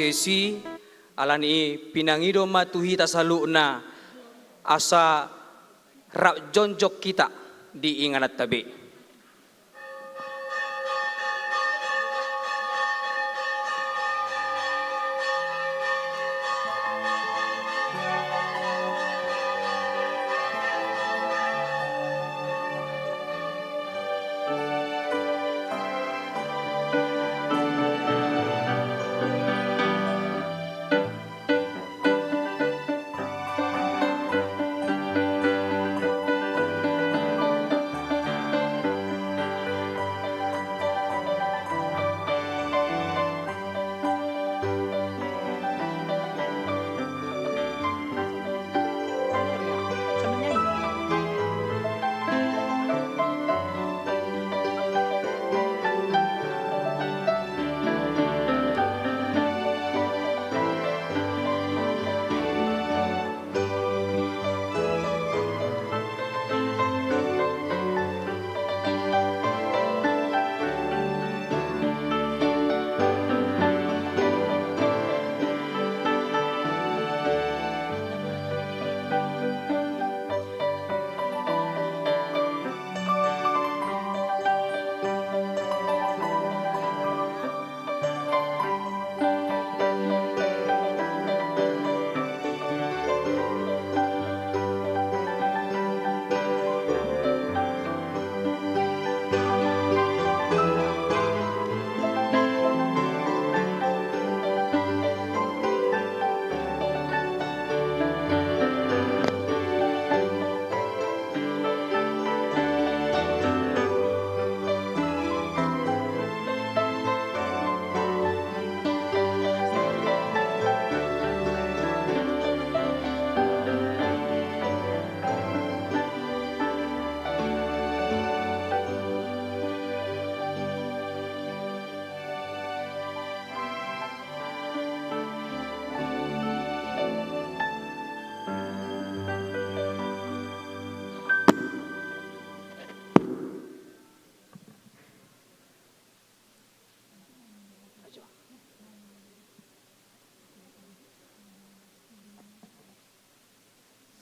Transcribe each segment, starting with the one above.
cesi alani pinangido matuhi tasaluna asa rak jonjok kita di inganat tabe.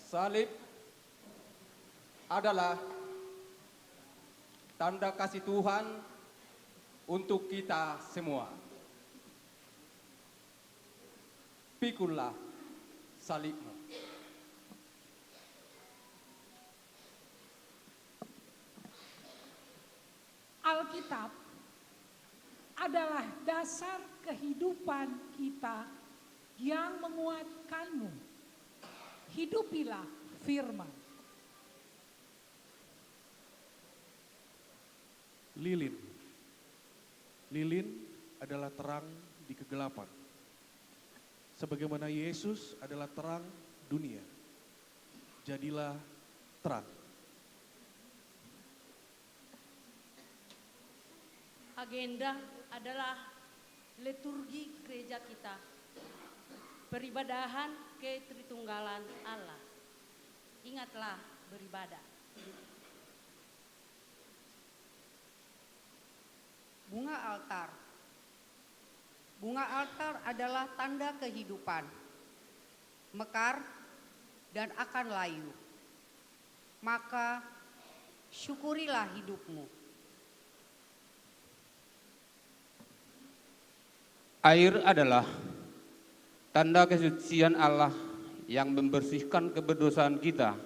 Salib adalah tanda kasih Tuhan untuk kita semua. Pikullah salibmu. Alkitab adalah dasar kehidupan kita yang menguatkanmu. Hidupilah firman. Lilin. Lilin adalah terang di kegelapan. Sebagaimana Yesus adalah terang dunia. Jadilah terang. Agenda adalah liturgi gereja kita. Peribadahan ke Tritunggalan Allah. Ingatlah beribadah. Bunga altar. Bunga altar adalah tanda kehidupan. Mekar dan akan layu. Maka syukurilah hidupmu. Air adalah tanda kesucian Allah yang membersihkan keberdosaan kita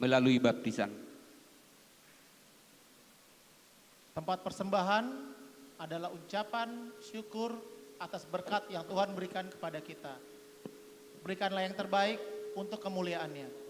melalui baptisan. Tempat persembahan adalah ucapan syukur atas berkat yang Tuhan berikan kepada kita. Berikanlah yang terbaik untuk kemuliaan-Nya.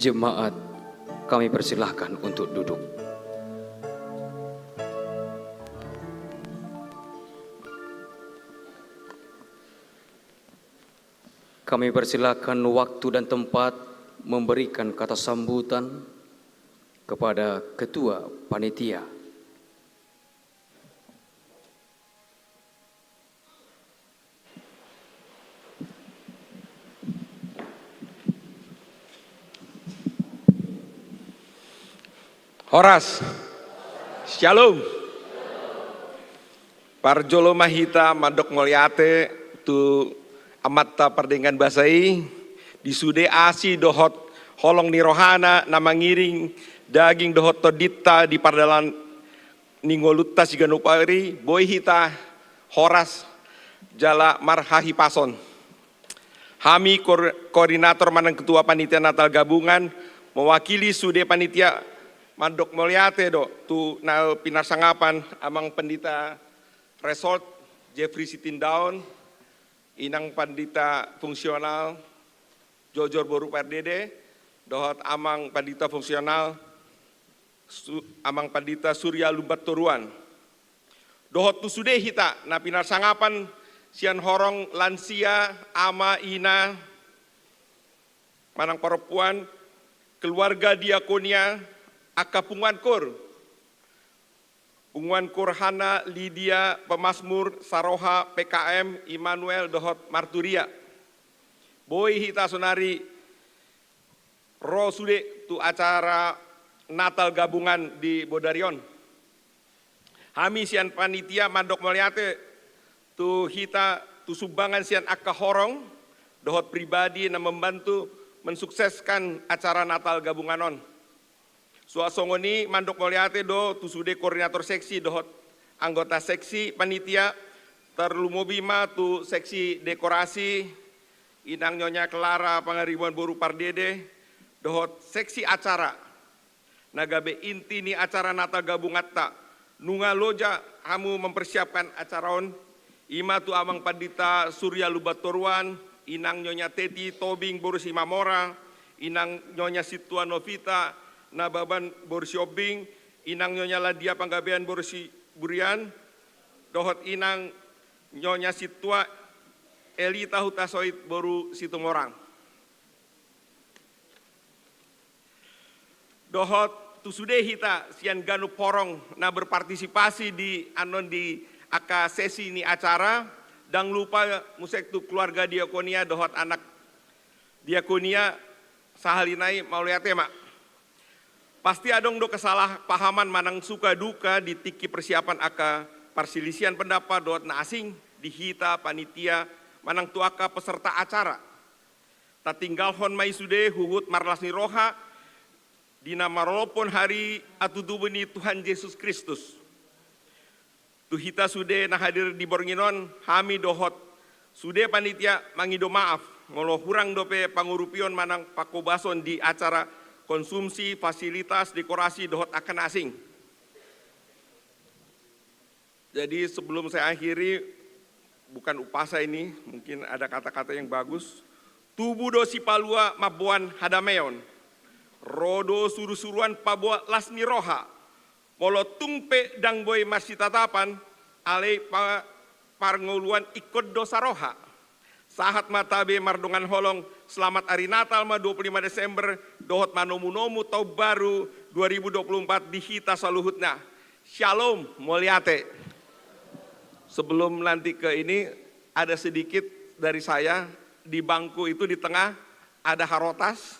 Jemaat, kami persilahkan untuk duduk. Kami persilahkan waktu dan tempat memberikan kata sambutan kepada Ketua Panitia. Horas, Shalom. Parjolo mahita mandok moliate tu amatta perdengan basai di sude asi dohot holong ni rohana nama ngiring daging dohot todita di pardalan ningoluta siganupari boy hita horas jala marhahi pason. Hami koordinator manang ketua panitia Natal gabungan mewakili sude panitia mandok moliate do tu na pinarsangapan amang pendita resort Jeffrey Sitindaun, inang pandita fungsional Jojor Boru PRDD, dohot amang pandita fungsional amang pandita Surya Lumbat Turuan. Dohot tu sude hita na pinarsangapan sian horong lansia ama ina manang perempuan keluarga diakonia akapungan kur Hana Lydia Pemasmur Saroha PKM Immanuel Dohot Marturia boy hita sonari ro sude tu acara Natal gabungan di Bodarion. Hami sian panitia mandok meliate tu hita tu sumbangan sian akka horong dohot pribadi na membantu mensukseskan acara Natal gabunganon. Suasongoni mandok moliate do tusude koordinator seksi dohot anggota seksi panitia terlumobima tu seksi dekorasi inang nyonya Clara Pangaribuan Boru Pardede dohot seksi acara nagabe inti ni acara Natal gabungatta nunga loja hamu mempersiapkan acaraon ima tu amang pandita Surya Lubatoruan inang nyonya Teti Tobing Boru Simamora inang nyonya Situa Novita Nababan Borsi Obing, inang nyonya Ladia Panggabean Borsi Burian, dohot inang nyonya Situa Elita Hutasoit Boru Situmorang. Dohot tusude hita sian ganu porong na berpartisipasi di anon di aka sesi ni acara, dang lupa musek tu keluarga diakonia dohot anak diakonia sahalinai mauliate mak. Pasti adong do kesalahpahaman manang suka duka di tiki persiapan aka perselisihan pendapat doat na asing di hita panitia manang tuaka peserta acara. Tatinggal hon mai sude huhut marlasni roha dina marolopon hari atutubeni Tuhan Yesus Kristus. Tu hita sude na hadir di Bornginon hami dohot sude panitia mangido maaf ngolo hurang dope pangurupion manang pakobason di acara konsumsi, fasilitas, dekorasi, dohot akan asing. Jadi sebelum saya akhiri, bukan upasa ini, mungkin ada kata-kata yang bagus. Tubuh dosi palua mabuan hadameon, rodo suru-suruan pabua lasni roha, polo tungpe dang boy masih tatapan, ale parngoluan ikut dosa roha. Sahat matabe mardongan holong selamat hari Natal ma 25 Desember dohot manomu-nomu tau baru 2024 di hita saluhutna. Shalom moliate. Sebelum nanti ke ini ada sedikit dari saya di bangku itu di tengah ada harotas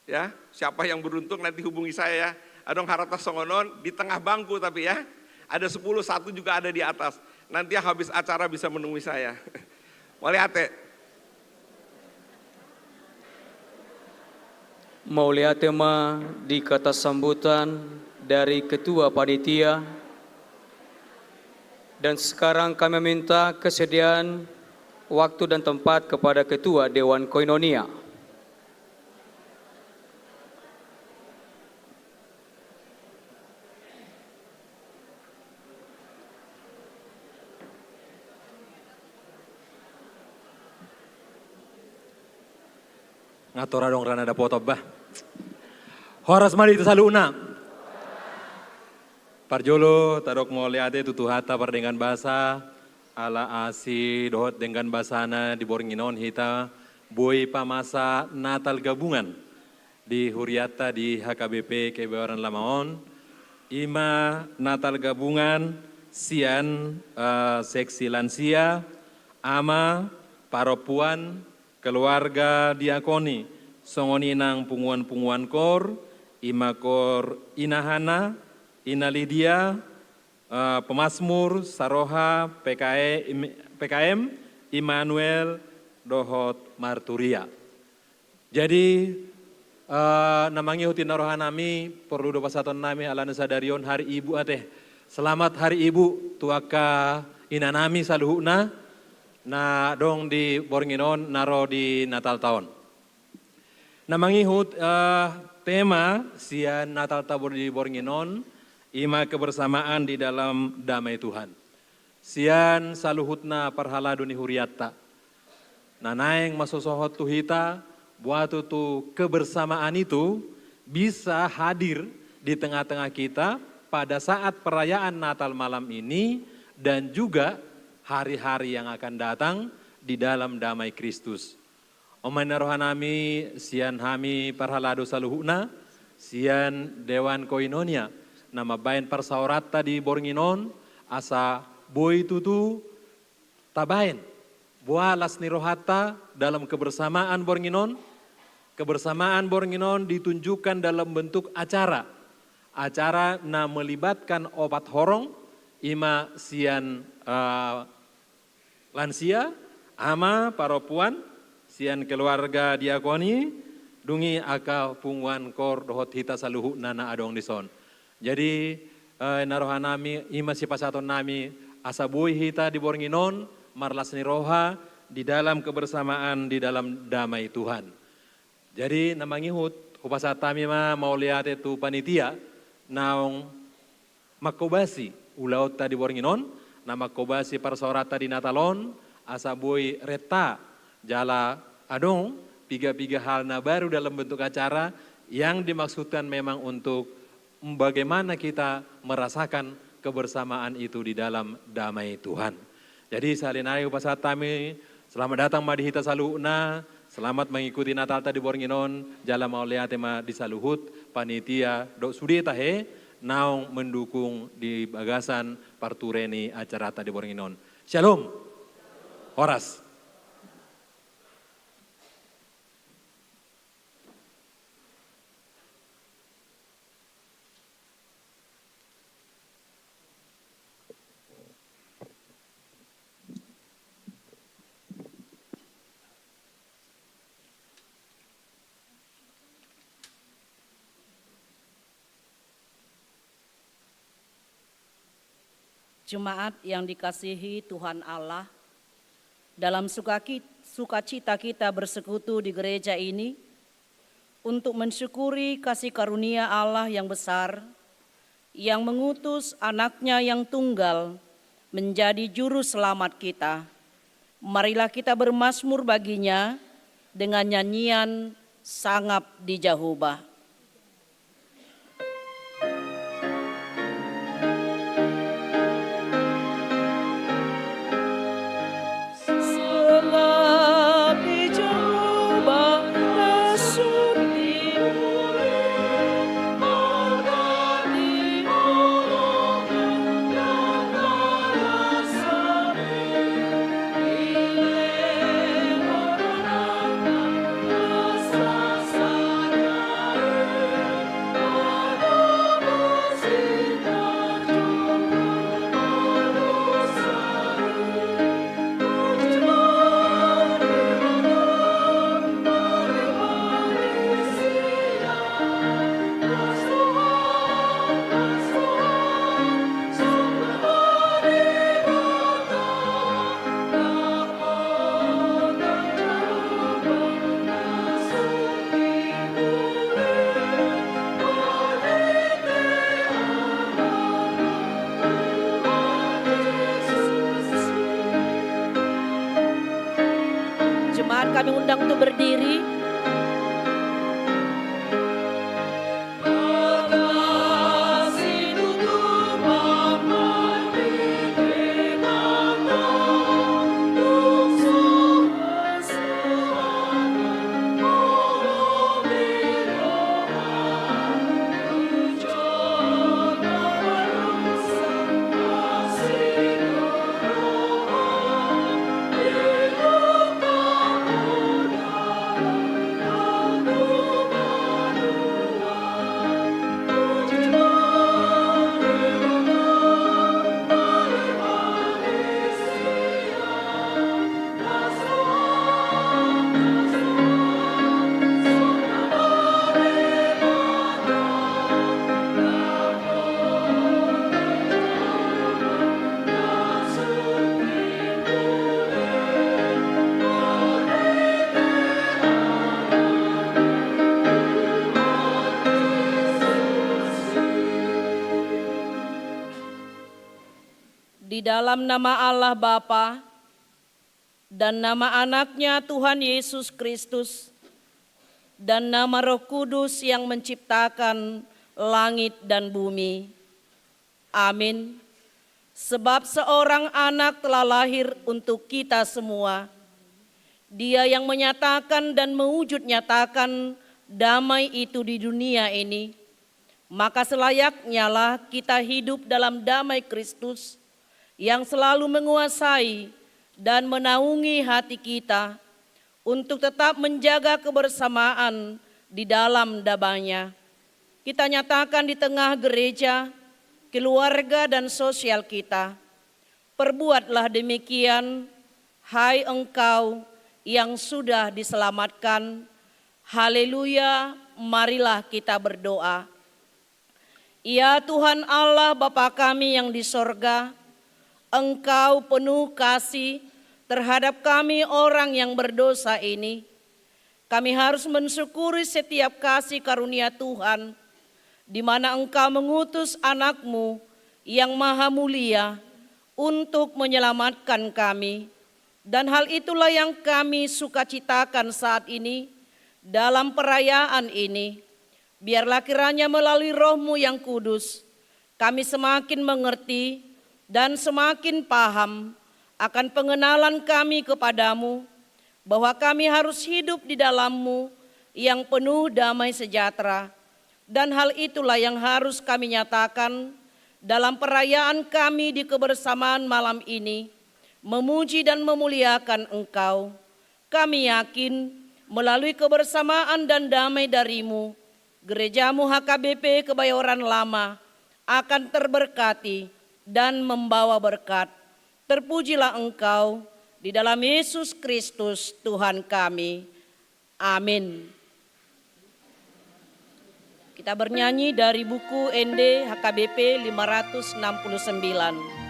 ya. Siapa yang beruntung nanti hubungi saya ya. Adong harotas songonon di tengah bangku tapi ya. Ada 10 satu juga ada di atas. Nanti habis acara bisa menemui saya. Moliate. Mauliate ma di kata sambutan dari Ketua Panitia. Dan sekarang kami minta kesediaan waktu dan tempat kepada Ketua Dewan Koinonia. Ngatur dong rana ada foto bah. Horas mari tersaluna. Parjolo tadok mo liate tutuhata pardengan bahasa ala asi dohot dengan basana di Bornginon hita boy pamasa Natal gabungan di Huriata di HKBP Kebayoran Lamaon. Ima Natal gabungan sian seksi lansia ama paropuan keluarga diakoni songoni nang punguan-punguan kor ima kor inahana ina Lydia pemasmur Saroha PKM Immanuel Dohot Marturia. Jadi namangi hutin rohanami perlu doa pasaton nami alana sadarion hari ibu ateh. Selamat hari ibu tuaka inanami saluhuna na dong di Bornginon naro di Natal tahun. Namangi hut tema sian Natal tabur di Bornginon ima kebersamaan di dalam damai Tuhan. Sian saluhutna parhala duni huriatta. Nanaeng masosohot tuhita buat tu kebersamaan itu bisa hadir di tengah-tengah kita pada saat perayaan Natal malam ini dan juga hari-hari yang akan datang di dalam damai Kristus. Omaina rohanami sian hami parhalado saluhuna sian Dewan Koinonia nama bain parsaorata di Bornginon asa boy tutu tabain bualas ni rohata dalam kebersamaan Bornginon. Kebersamaan Bornginon ditunjukkan dalam bentuk acara na melibatkan obat horong ima sian lansia ama paropuan sian keluarga diakoni dungi aka punguan kor dohot hita saluhu nana adong dison. Jadi narohanami ima si pasaton nami asabui hita di Bornginon marlas ni roha di dalam kebersamaan di dalam damai Tuhan. Jadi namangihut hupasatami ma mau lihat itu panitia naong makobasi ulaut di Bornginon nama kobasi parsorata di Natalon asabui reta jala adong piga-piga hal na baru dalam bentuk acara yang dimaksudkan memang untuk bagaimana kita merasakan kebersamaan itu di dalam damai Tuhan. Jadi salinai upasatami, selamat datang madi hita saluna, selamat mengikuti Natal tadi Bornginon, jala maulia tema disaluhut, panitia dok sudi tahe, naung mendukung di bagasan partureni acara tadi Bornginon. Shalom, Horas. Jemaat yang dikasihi Tuhan Allah, dalam sukacita kita bersekutu di gereja ini untuk mensyukuri kasih karunia Allah yang besar yang mengutus anaknya yang tunggal menjadi juru selamat kita. Marilah kita bermazmur baginya dengan nyanyian Sangap di Jahubah. Sa di dalam nama Allah Bapa dan nama anaknya Tuhan Yesus Kristus dan nama Roh Kudus yang menciptakan langit dan bumi. Amin. Sebab seorang anak telah lahir untuk kita semua. Dia yang menyatakan dan mewujud nyatakan damai itu di dunia ini. Maka selayaknya lah kita hidup dalam damai Kristus yang selalu menguasai dan menaungi hati kita untuk tetap menjaga kebersamaan di dalam damai-Nya. Kita nyatakan di tengah gereja, keluarga dan sosial kita. Perbuatlah demikian, hai engkau yang sudah diselamatkan. Haleluya, marilah kita berdoa. Ya Tuhan Allah Bapa kami yang di sorga, Engkau penuh kasih terhadap kami orang yang berdosa ini. Kami harus mensyukuri setiap kasih karunia Tuhan, di mana Engkau mengutus anak-Mu yang maha mulia untuk menyelamatkan kami. Dan hal itulah yang kami sukacitakan saat ini dalam perayaan ini. Biarlah kiranya melalui Roh-Mu yang kudus, kami semakin mengerti dan semakin paham akan pengenalan kami kepadamu, bahwa kami harus hidup di dalam-Mu yang penuh damai sejahtera. Dan hal itulah yang harus kami nyatakan dalam perayaan kami di kebersamaan malam ini, memuji dan memuliakan Engkau. Kami yakin melalui kebersamaan dan damai dari-Mu, Gereja-Mu HKBP Kebayoran Lama akan terberkati dan membawa berkat. Terpujilah Engkau di dalam Yesus Kristus Tuhan kami. Amin. Kita bernyanyi dari buku ND HKBP 569.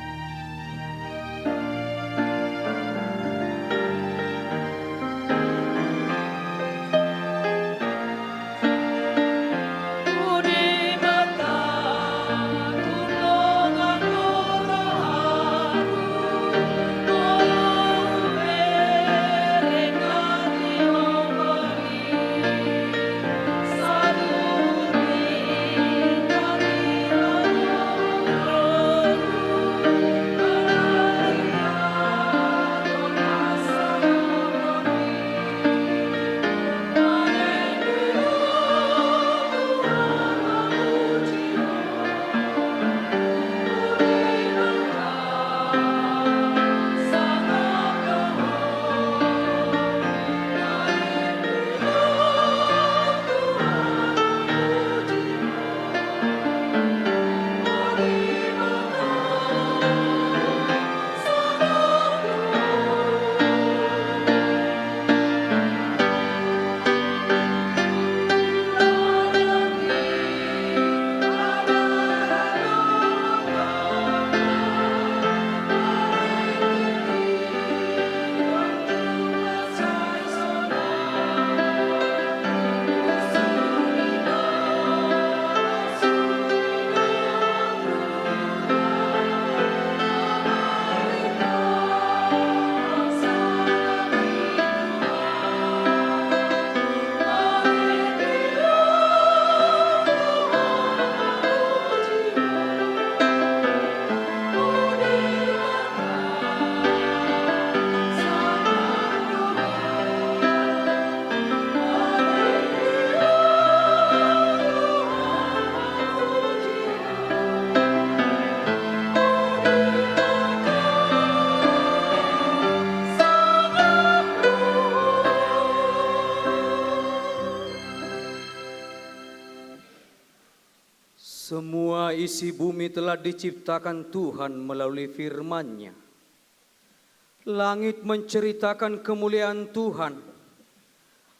Semua isi bumi telah diciptakan Tuhan melalui firman-Nya. Langit menceritakan kemuliaan Tuhan.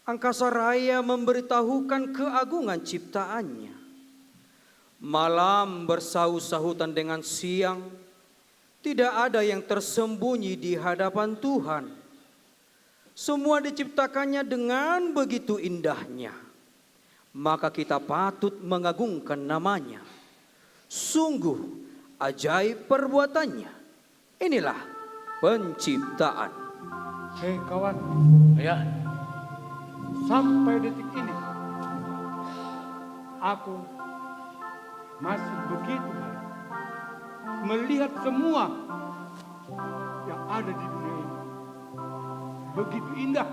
Angkasa raya memberitahukan keagungan ciptaannya. Malam bersahut-sahutan dengan siang. Tidak ada yang tersembunyi di hadapan Tuhan. Semua diciptakannya dengan begitu indahnya. Maka kita patut mengagungkan namanya. Sungguh ajaib perbuatannya. Inilah penciptaan. Hei kawan, ya, sampai detik ini aku masih begitu melihat semua yang ada di dunia ini. Begitu indah,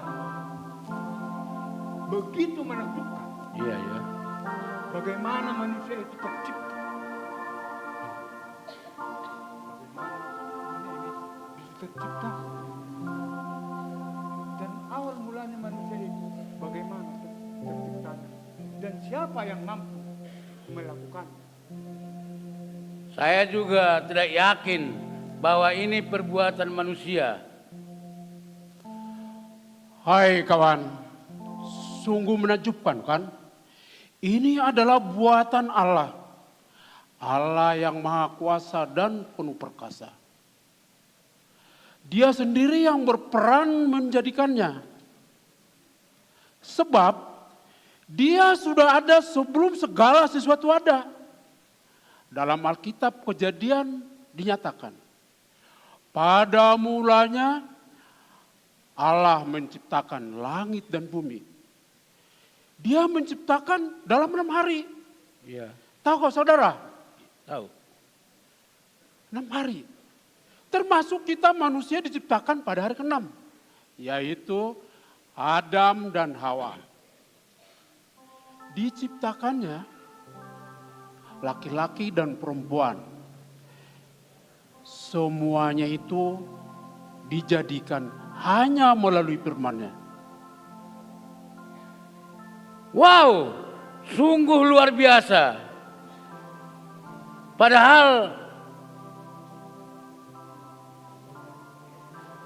begitu menakjubkan. Iya, ya. Bagaimana manusia itu tercipta? Bagaimana dunia ini bisa tercipta? Dan awal mulanya manusia itu bagaimana terciptanya? Dan siapa yang mampu melakukannya? Saya juga tidak yakin bahwa ini perbuatan manusia. Hai kawan, sungguh menakjubkan kan? Ini adalah buatan Allah. Allah yang maha kuasa dan penuh perkasa. Dia sendiri yang berperan menjadikannya. Sebab dia sudah ada sebelum segala sesuatu ada. Dalam Alkitab Kejadian dinyatakan, pada mulanya Allah menciptakan langit dan bumi. Dia menciptakan dalam 6 hari. Iya. Tahu kok saudara? Tahu. 6 hari. Termasuk kita manusia diciptakan pada hari ke-6. Yaitu Adam dan Hawa. Diciptakannya laki-laki dan perempuan. Semuanya itu dijadikan hanya melalui firman-Nya. Wow, sungguh luar biasa. Padahal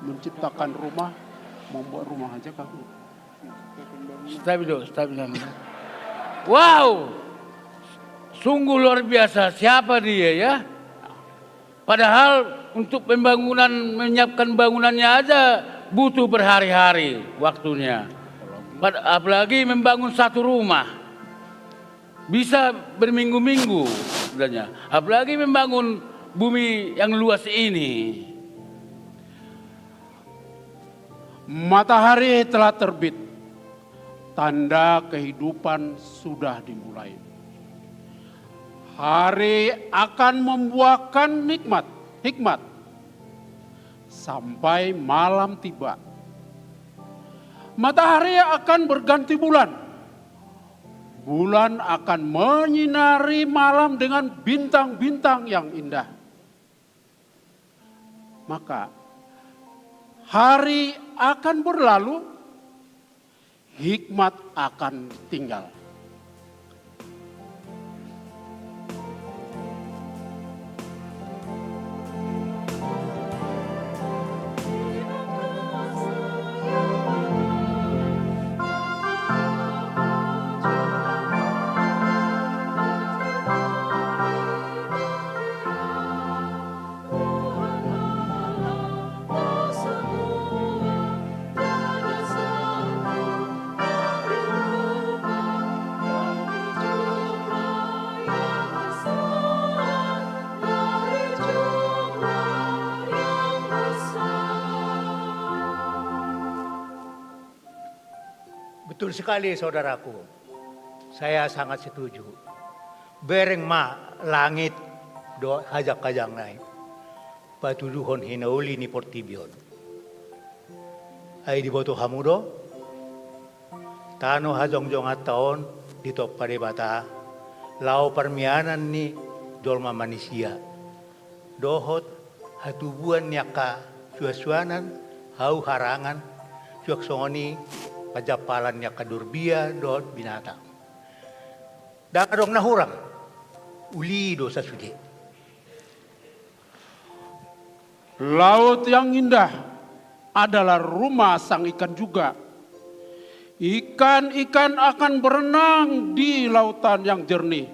menciptakan rumah, membuat rumah aja kan. Stabil. Wow, sungguh luar biasa. Siapa dia ya? Padahal untuk pembangunan, menyiapkan bangunannya aja butuh berhari-hari waktunya. Apalagi membangun satu rumah. Bisa berminggu-minggu sebenarnya. Apalagi membangun bumi yang luas ini. Matahari telah terbit. Tanda kehidupan sudah dimulai. Hari akan membuahkan hikmat. Sampai malam tiba. Matahari akan berganti bulan. Bulan akan menyinari malam dengan bintang-bintang yang indah. Maka hari akan berlalu, hikmat akan tinggal. Betul sekali saudaraku, saya sangat setuju. Bereng ma langit do hajak kajang naik, patuduhon hinauli ni portibion. Ay di boto hamudo, tano hajong-jong at taon dito paribata, lao permianan ni dolma manusia. Dohot hatubuan niya ka suasuanan, hau harangan, suaksongoni pajapalan niya kadurbia dohot binatang. Darong nahurang, ulido sa sudi. Laut yang indah adalah rumah sang ikan juga. Ikan-ikan akan berenang di lautan yang jernih.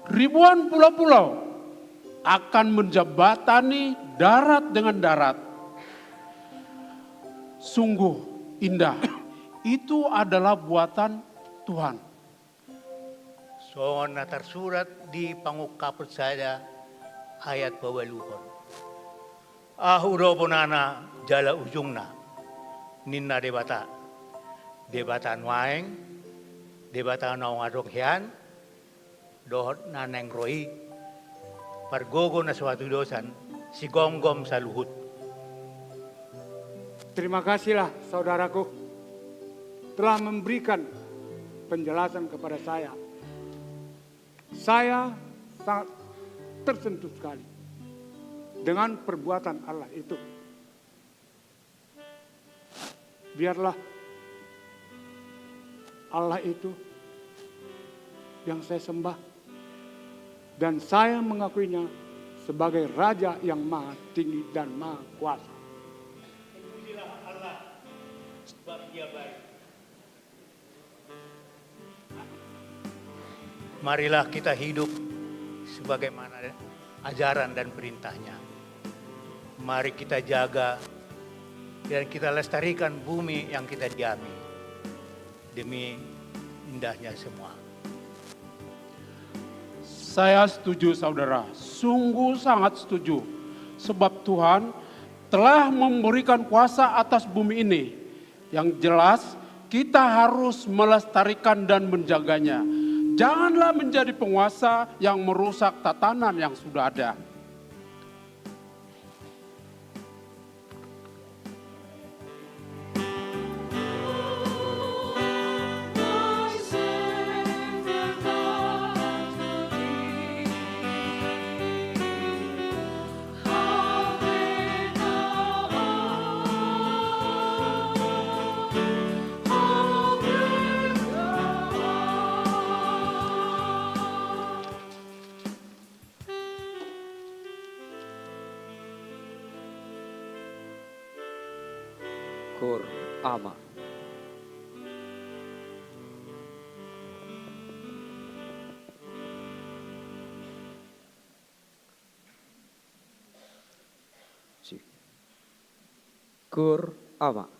Ribuan pulau-pulau akan menjembatani darat dengan darat. Sungguh indah. Itu adalah buatan Tuhan. So na tersurat di pangukapot saya, ayat bawaluhon. Ahuroponana jala ujungna, ninna debata nuaeng, debata naong adong hian, dohot naneng roi, pargogo na suatu dosan, si gom-gom sa luhut. Terima kasihlah saudaraku telah memberikan penjelasan kepada saya. Saya sangat tersentuh sekali dengan perbuatan Allah itu. Biarlah Allah itu yang saya sembah dan saya mengakuinya sebagai Raja yang maha tinggi dan maha kuasa. Pujilah Allah sebab Dia baik. Marilah kita hidup sebagaimana ajaran dan perintahnya. Mari kita jaga dan kita lestarikan bumi yang kita diami demi indahnya semua. Saya setuju saudara, sungguh sangat setuju. Sebab Tuhan telah memberikan kuasa atas bumi ini. Yang jelas kita harus melestarikan dan menjaganya. Janganlah menjadi penguasa yang merusak tatanan yang sudah ada. Kur Ama. Kur Ama.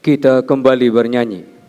Kita kembali bernyanyi.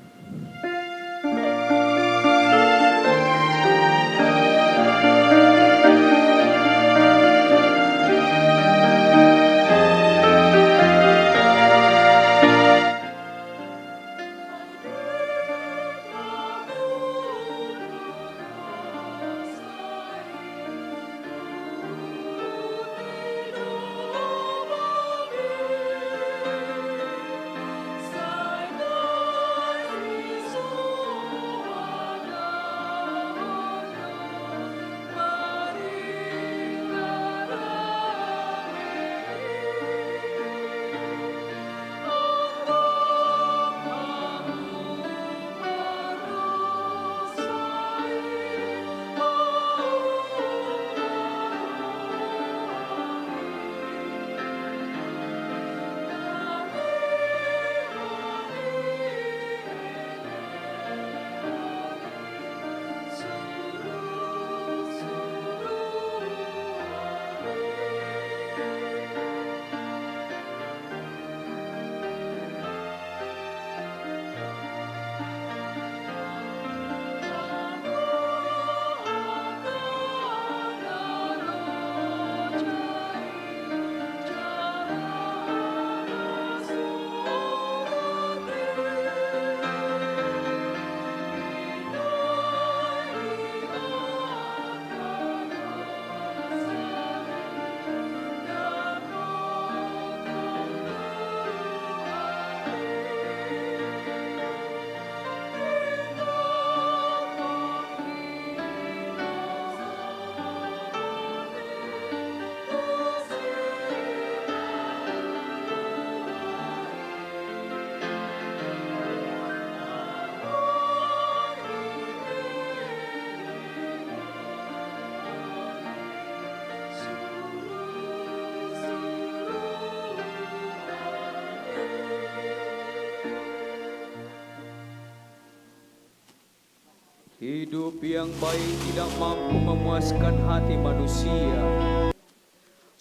Hidup yang baik tidak mampu memuaskan hati manusia.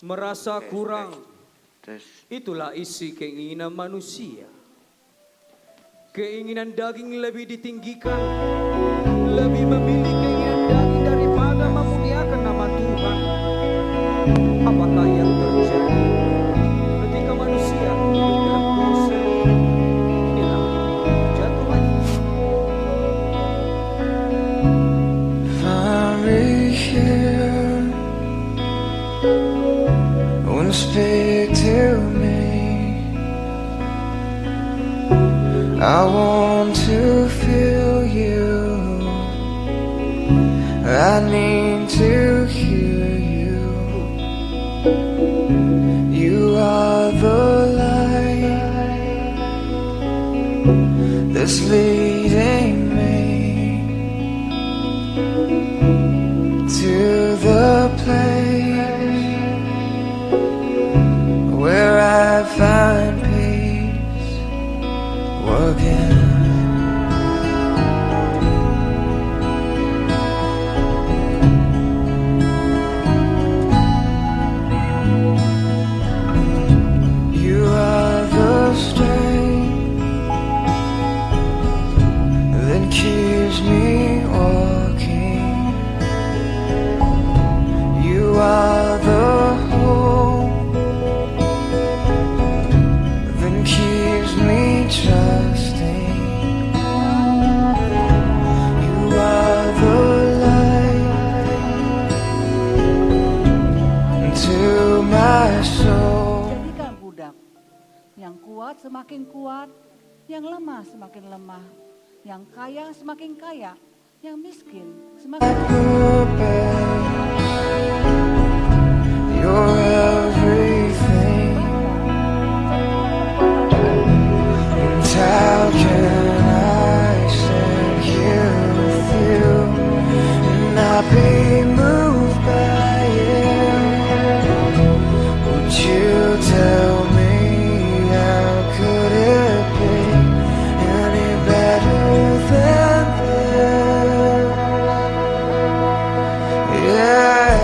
Merasa kurang, itulah isi keinginan manusia. Keinginan daging lebih ditinggikan, lebih memilih keinginan daging daripada memuliakan nama Tuhan. Apakah yang terjadi ketika manusia hidup dalam dosa? Inilah jatuh lagi. Speak to me. I want to feel you. I need to hear you. You are the light that's leading me to the place where I find peace again. You are the strength that keeps me walking. You are the trusting. You are the light to my soul. Jadikan budak yang kuat semakin kuat, yang lemah semakin lemah, yang kaya semakin kaya, yang miskin semakin You're everything. How can I stand here with you and not be moved by it? Would you tell me how could it be any better than this? Yeah.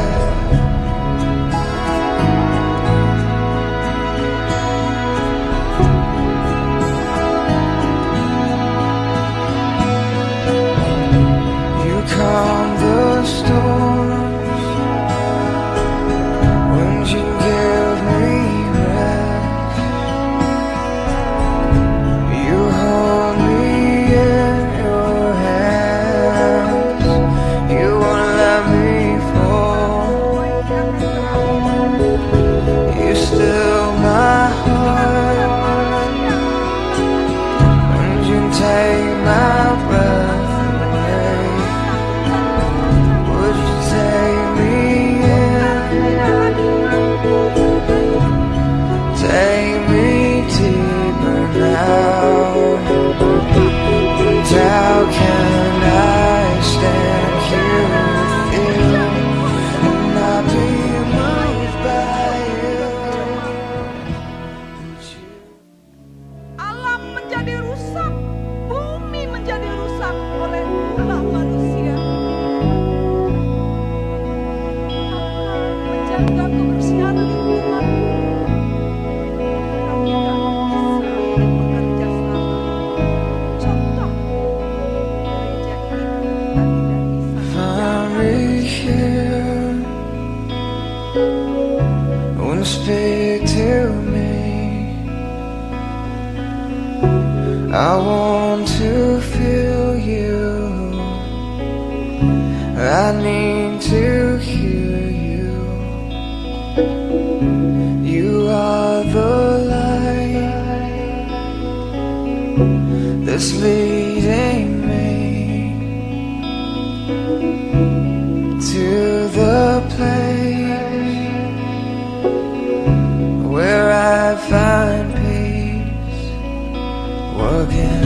speak to me. I want to feel you. I need to hear you. You are the light that's leading me to the place where I find peace again.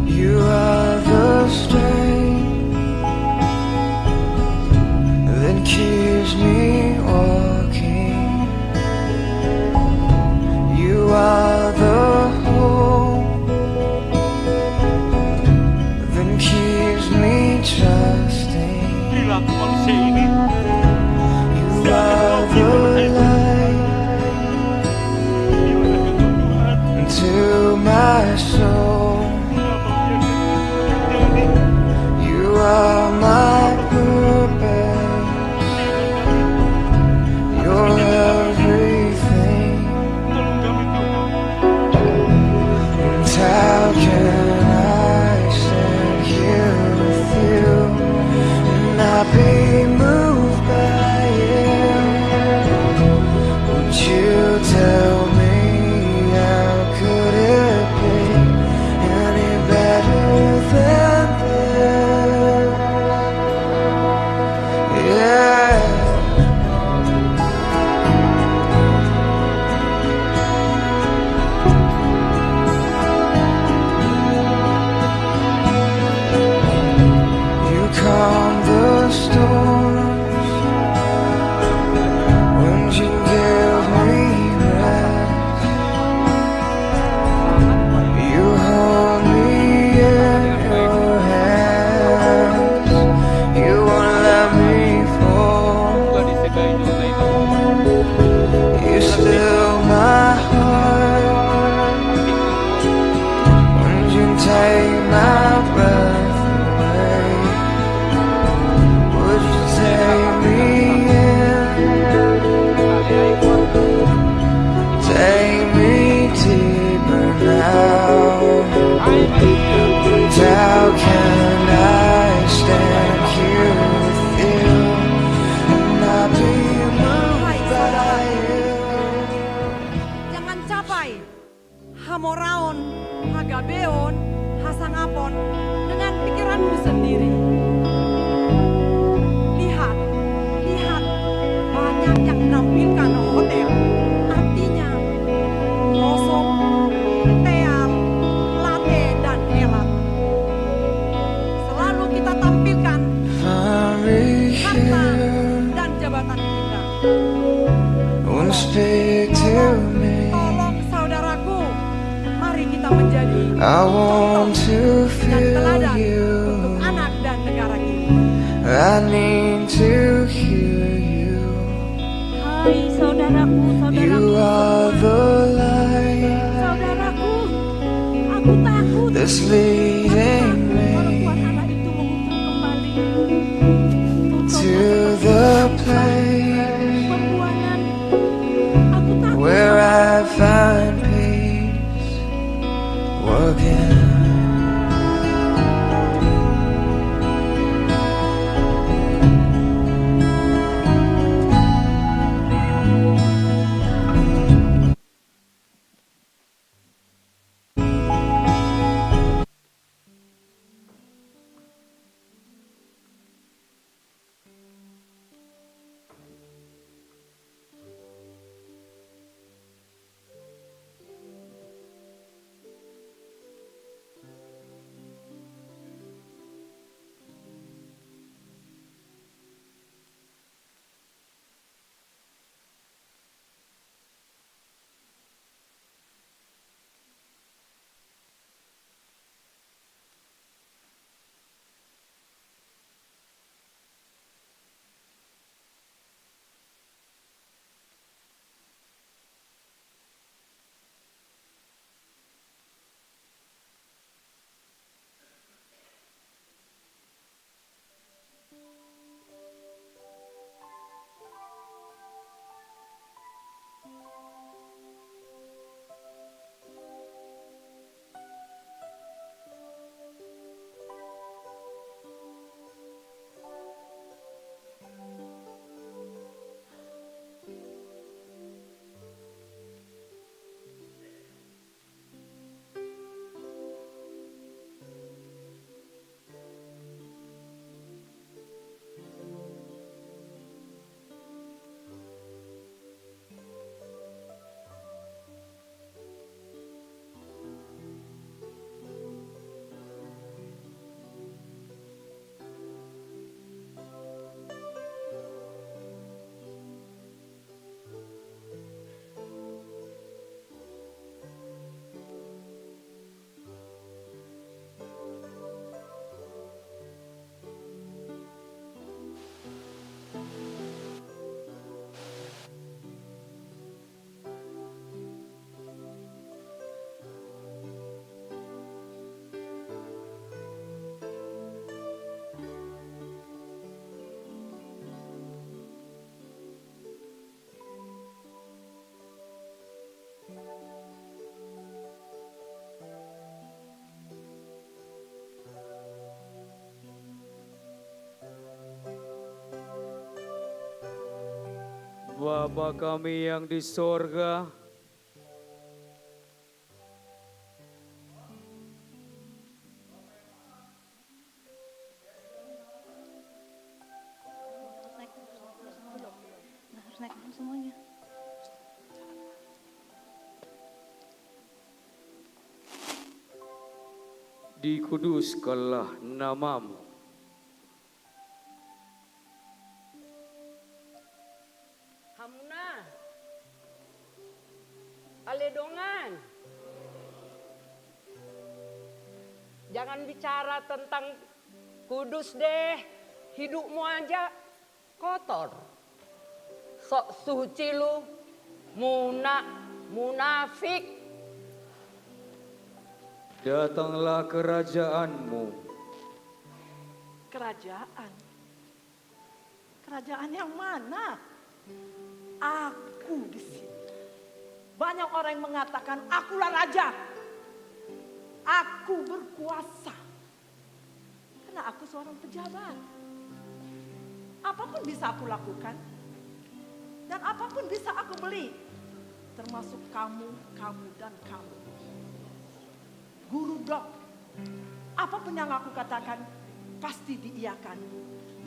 You are the strength that keeps me walking. You are the hope that keeps me trusting. You are the light to my soul. You are my purpose. You're everything. And how can I stand here with you and not be moved by you? Would you tell me how could it be any better than this? Yeah. You calm the storms when you give me rest. You hold me in your hands. You won't let me fall. You still my heart when you take my breath away. Would you take me in? Take me deeper now. And how can I stand here with you and not be moved by you? Jangan capai hamoraon, hagabeon, hasangapon dengan pikiranmu sendiri. Lihat, lihat, banyak yang menampilkan hotel, artinya kosong, teal, latte, dan elat. Selalu kita tampilkan harta dan jabatan kita. Won't speak to me. Tolong saudaraku, mari kita menjadi I want to dan feel teladan you. untuk anak dan negara kita. I need to hear you. Hai saudaraku, You saudaraku are semua. the light Saudaraku, aku takut that's leading me perempuan anak itu menghukum kembali to the place pembuangan. Aku takut where I find peace again. Bapa kami yang di sorga, Harus naik dulu semuanya. dikuduskanlah namamu. Hamuna. Aledongan. Jangan bicara tentang kudus deh. Hidupmu aja kotor. Sok suci lu. Munafik. Datanglah kerajaanmu. Kerajaan? Kerajaan yang mana? Aku di sini. Banyak orang yang mengatakan akulah raja. Aku berkuasa. Karena aku seorang pejabat. Apapun bisa aku lakukan. Dan apapun bisa aku beli. Termasuk kamu, dan kamu. Guru dok, apapun yang aku katakan pasti diiyakan.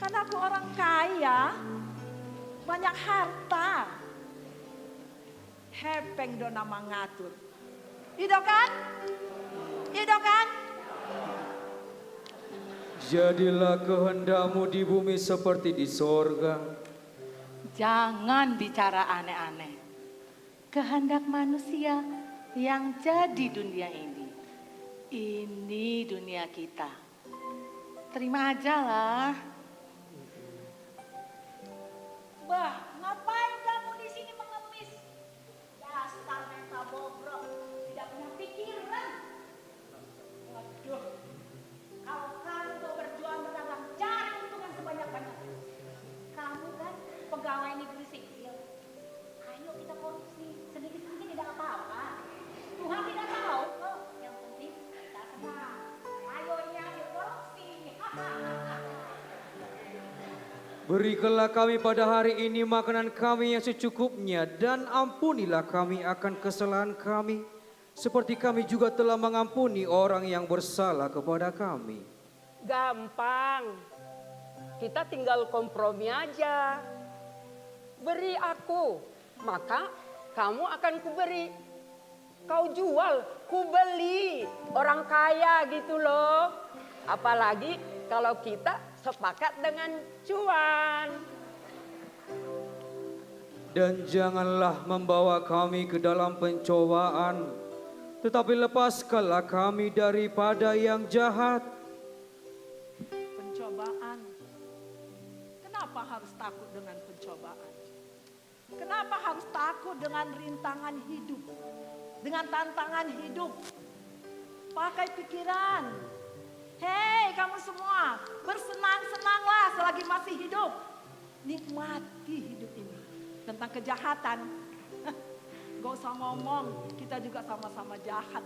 Karena aku orang kaya, banyak harta. Hepeng dona mangatur. Ido kan? Ido kan? Jadilah kehendakmu di bumi seperti di sorga. Jangan bicara aneh-aneh. Kehendak manusia yang jadi dunia ini. Ini dunia kita. Terima aja lah. Bah, ngapain kamu di sini mengemis? Dasar mental bobrok, tidak punya pikiran. Waduh, kalau kamu mau berjuang berdagang, cari untungan sebanyak-banyaknya. Kamu kan pegawai negeri sipil. Ayo kita korupsi, sedikit-sedikit tidak apa-apa. Tuhan tidak tahu kok. Yang penting kita senang. Ayo ya, korupsi. Berikanlah kami pada hari ini makanan kami yang secukupnya, dan ampunilah kami akan kesalahan kami, seperti kami juga telah mengampuni orang yang bersalah kepada kami. Gampang. Kita tinggal kompromi aja. Beri aku, maka kamu akan kuberi. Kau jual, kubeli. Orang kaya gitu loh. Apalagi kalau kita sepakat dengan cuan. Dan janganlah membawa kami ke dalam pencobaan, tetapi lepaskanlah kami daripada yang jahat. Pencobaan. Kenapa harus takut dengan pencobaan? Kenapa harus takut dengan rintangan hidup? Dengan tantangan hidup? Pakai pikiran. Hei kamu semua, bersenang-senanglah selagi masih hidup. Nikmati hidup ini. Tentang kejahatan, gak usah ngomong, kita juga sama-sama jahat.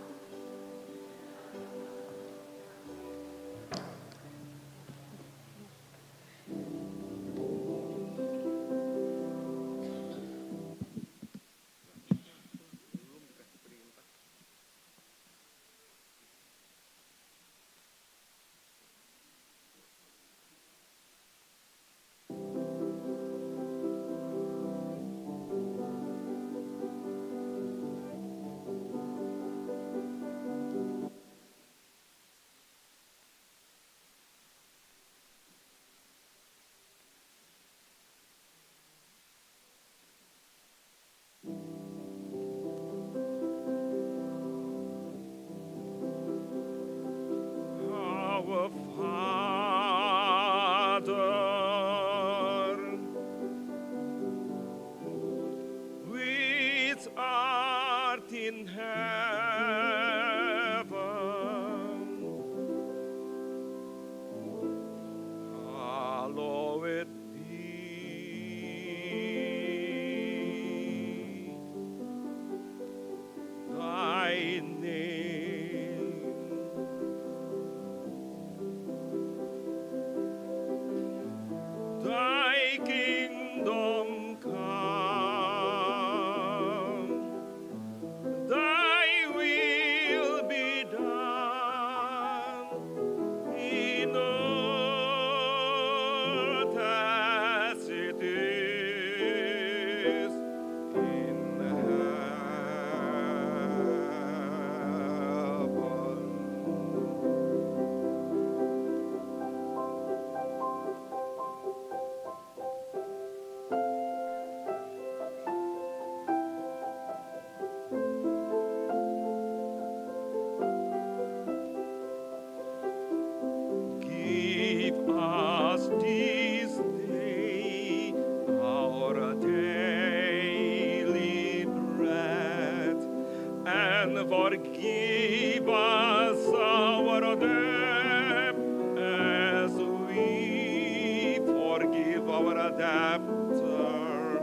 Forgive us our debt as we forgive our debtor.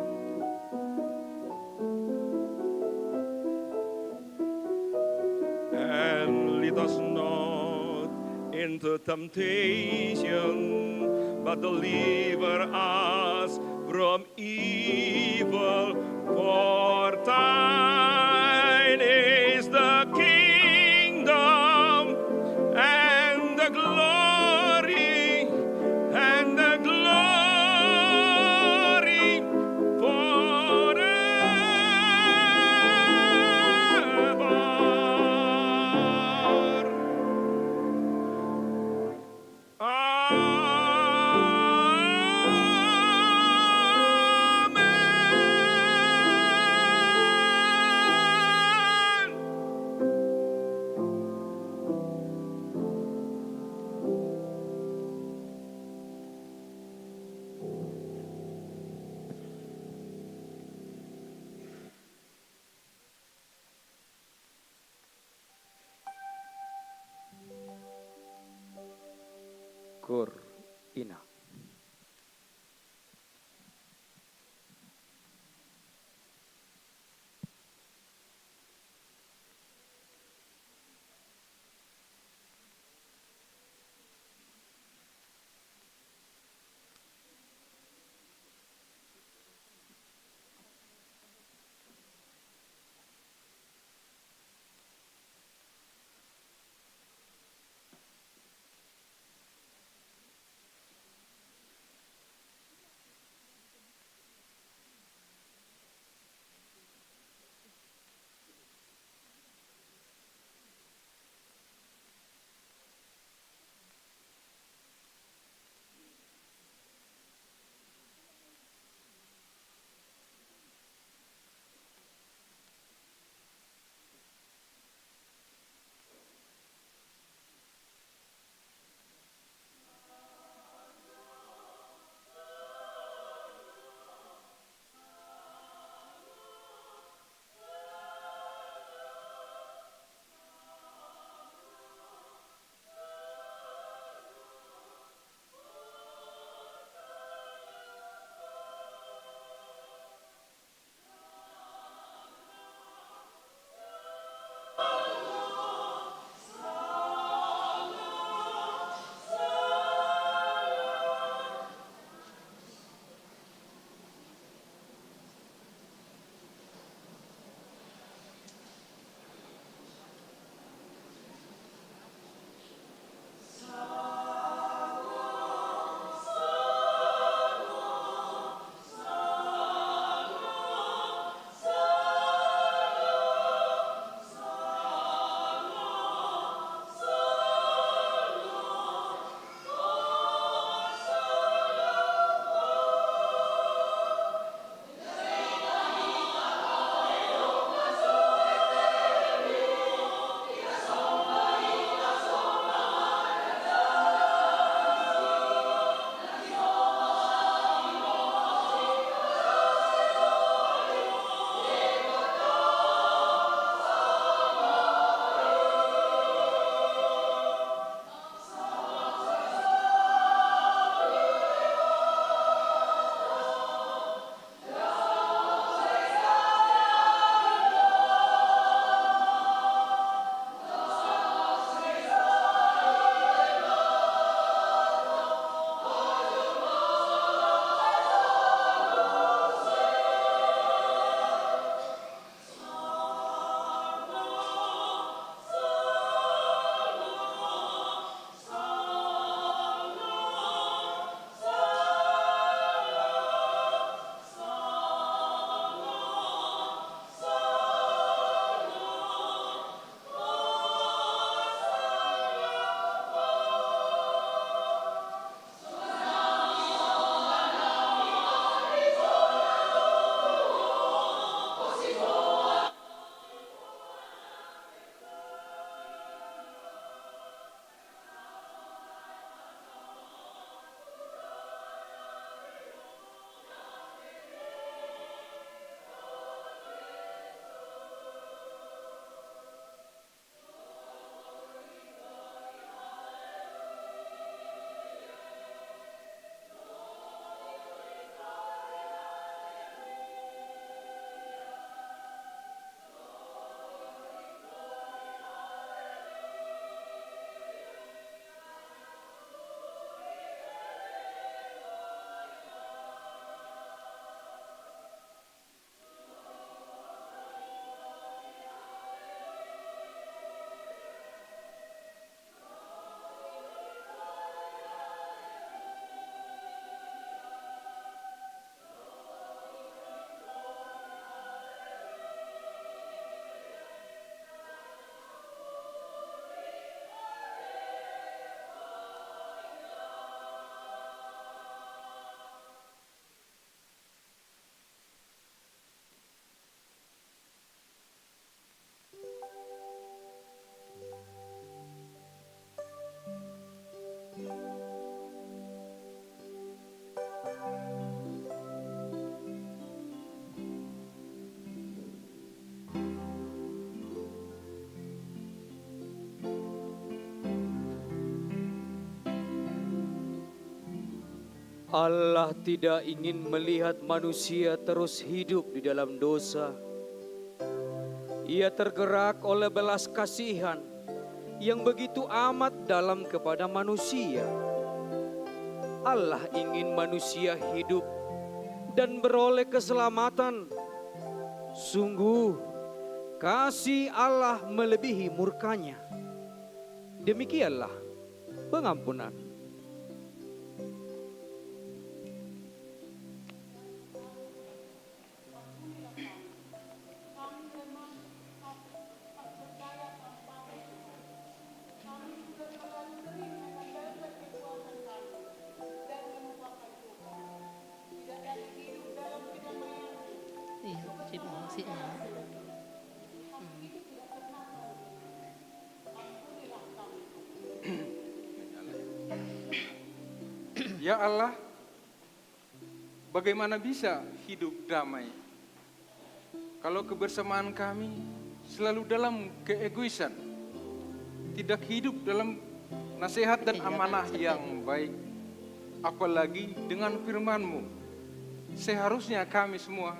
And lead us not into temptation, but deliver us from evil. For thine is the kingdom and the glory and the glory forever. Kur Ina. Allah tidak ingin melihat manusia terus hidup di dalam dosa. Ia tergerak oleh belas kasihan yang begitu amat dalam kepada manusia. Allah ingin manusia hidup dan beroleh keselamatan. Sungguh, kasih Allah melebihi murkanya. Demikianlah pengampunan. Ya Allah, bagaimana bisa hidup damai kalau kebersamaan kami selalu dalam keegoisan, tidak hidup dalam nasihat dan amanah yang baik, apalagi dengan firman-Mu. Seharusnya kami semua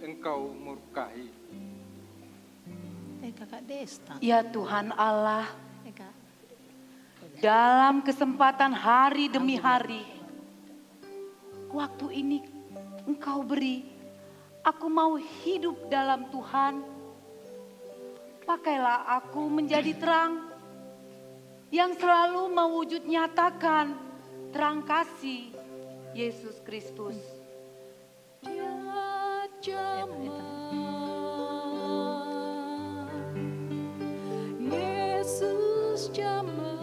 Engkau murkai. Ya Tuhan Allah, dalam kesempatan hari demi hari, waktu ini Engkau beri, aku mau hidup dalam Tuhan. Pakailah aku menjadi terang yang selalu mewujud nyatakan terang kasih Yesus Kristus. Yesus jamah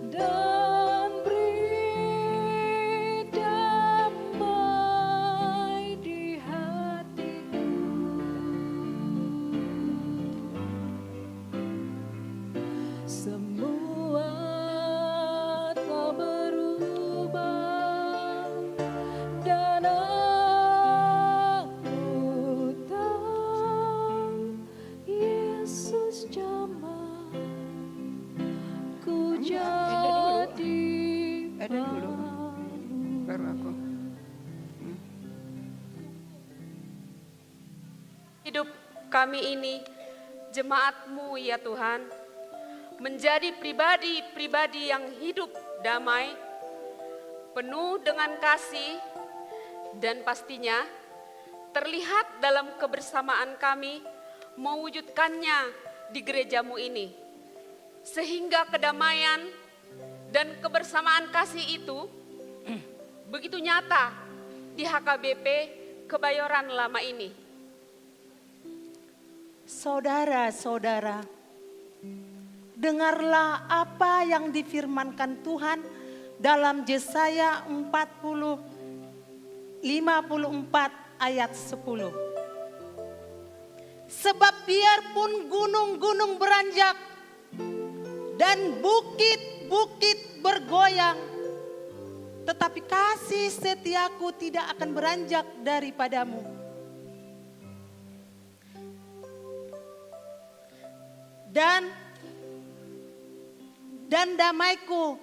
dan beri damai di hatiku. Semua telah berubah dan aku tahu Yesus jamah ku jadi baru. Baru aku. Hidup kami ini, jemaat-Mu ya Tuhan, menjadi pribadi-pribadi yang hidup damai, penuh dengan kasih, dan pastinya terlihat dalam kebersamaan kami mewujudkannya di gereja-Mu ini. Sehingga kedamaian dan kebersamaan kasih itu begitu nyata di HKBP Kebayoran Lama ini. Saudara-saudara, dengarlah apa yang difirmankan Tuhan dalam Yesaya 54 ayat 10. Sebab biarpun gunung-gunung beranjak dan bukit-bukit bergoyang, tetapi kasih setiaku tidak akan beranjak daripadamu. Dan damaiku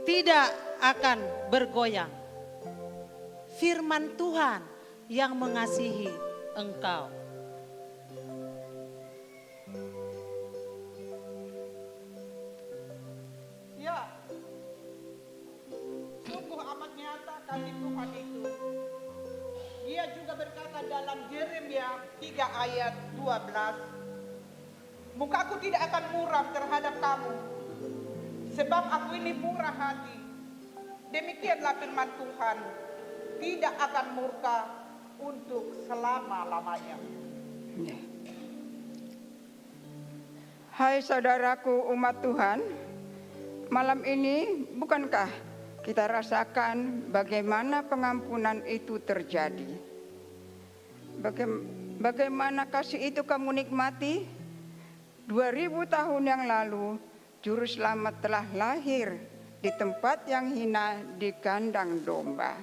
tidak akan bergoyang. Firman Tuhan yang mengasihi engkau. Ya, sungguh amat nyata kasih Tuhan itu. Dia juga berkata dalam Yeremia 3 ayat 12, mukaku tidak akan muram terhadap kamu, sebab aku ini murah hati. Demikianlah firman Tuhan, tidak akan murka untuk selama-lamanya. Hai saudaraku umat Tuhan, malam ini bukankah kita rasakan bagaimana pengampunan itu terjadi? Bagaimana kasih itu kamu nikmati? 2000 tahun yang lalu, Juru Selamat telah lahir di tempat yang hina di kandang domba.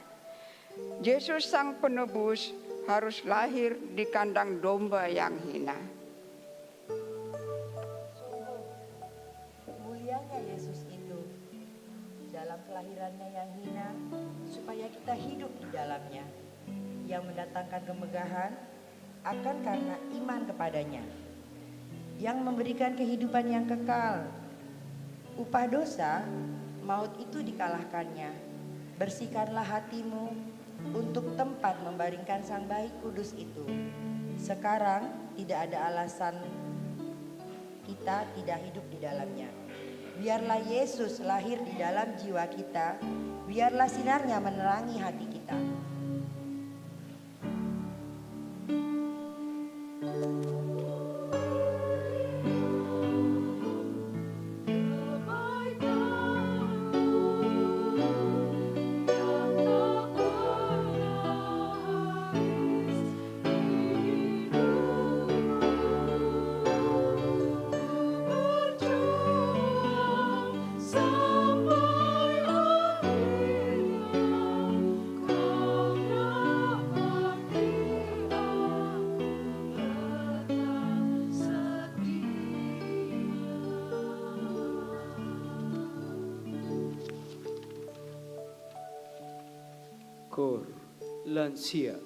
Yesus Sang Penebus harus lahir di kandang domba yang hina. Mulianya Yesus itu, kelahirannya yang hina, supaya kita hidup di dalamnya, yang mendatangkan kemegahan akan karena iman kepadanya, yang memberikan kehidupan yang kekal. Upah dosa, maut itu dikalahkannya. Bersihkanlah hatimu untuk tempat membaringkan Sang Baik Kudus itu. Sekarang tidak ada alasan kita tidak hidup di dalamnya. Biarlah Yesus lahir di dalam jiwa kita, biarlah sinarnya menerangi hati kita. Kor lansia.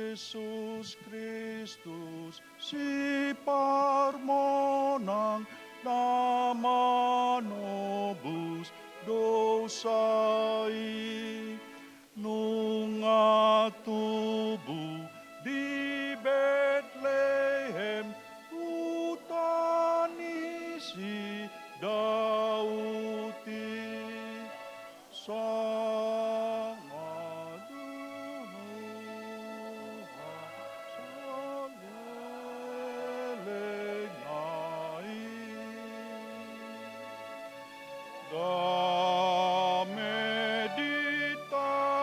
Yesus Kristus si parmonang nama nobus dosai nunga tubuh di Bethlehem utanisi Dauti Meditano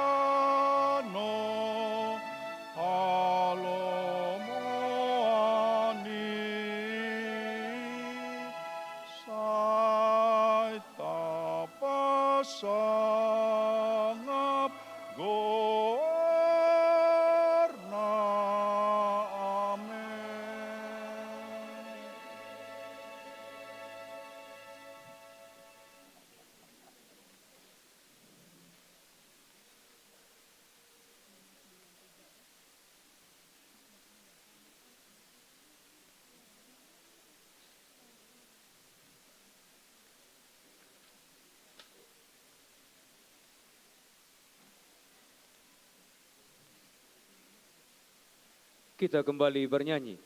Kita kembali bernyanyi.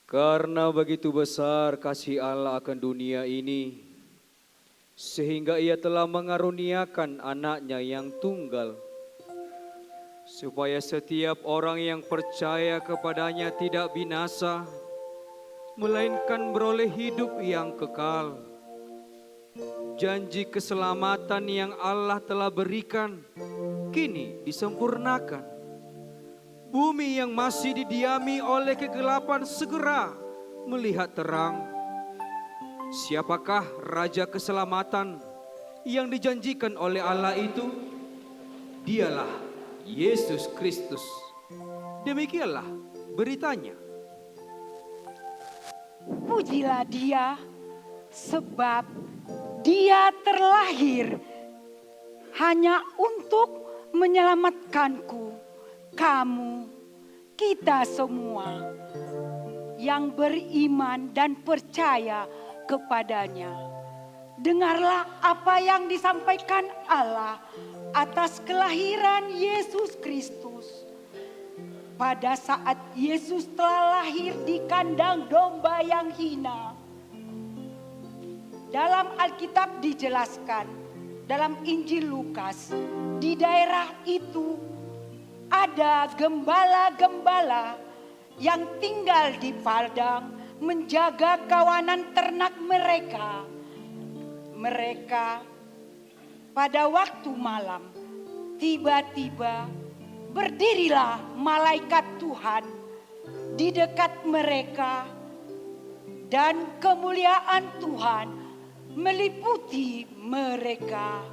Karena begitu besar kasih Allah akan dunia ini, sehingga Ia telah mengaruniakan anaknya yang tunggal, supaya setiap orang yang percaya kepadanya tidak binasa, melainkan beroleh hidup yang kekal. Janji keselamatan yang Allah telah berikan, kini disempurnakan. Bumi yang masih didiami oleh kegelapan segera melihat terang. Siapakah Raja Keselamatan yang dijanjikan oleh Allah itu? Dialah Yesus Kristus. Demikianlah beritanya. Pujilah Dia, sebab Dia terlahir hanya untuk menyelamatkanku, kamu, kita semua yang beriman dan percaya kepadanya. Dengarlah apa yang disampaikan Allah atas kelahiran Yesus Kristus. Pada saat Yesus telah lahir di kandang domba yang hina. Dalam Alkitab dijelaskan, dalam Injil Lukas, di daerah itu ada gembala-gembala yang tinggal di padang menjaga kawanan ternak mereka. Mereka pada waktu malam tiba-tiba berdirilah malaikat Tuhan di dekat mereka dan kemuliaan Tuhan meliputi mereka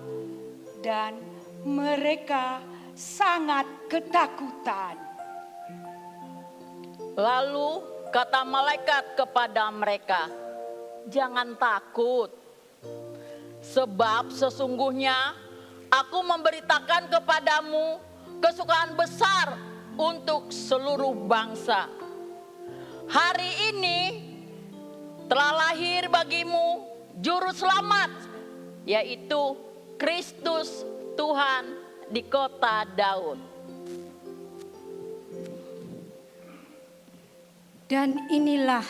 dan mereka sangat ketakutan. Lalu kata malaikat kepada mereka, "Jangan takut, sebab sesungguhnya aku memberitakan kepadamu kesukaan besar untuk seluruh bangsa. hari ini telah lahir bagimu juru selamat, yaitu Kristus Tuhan di kota Daud. Dan inilah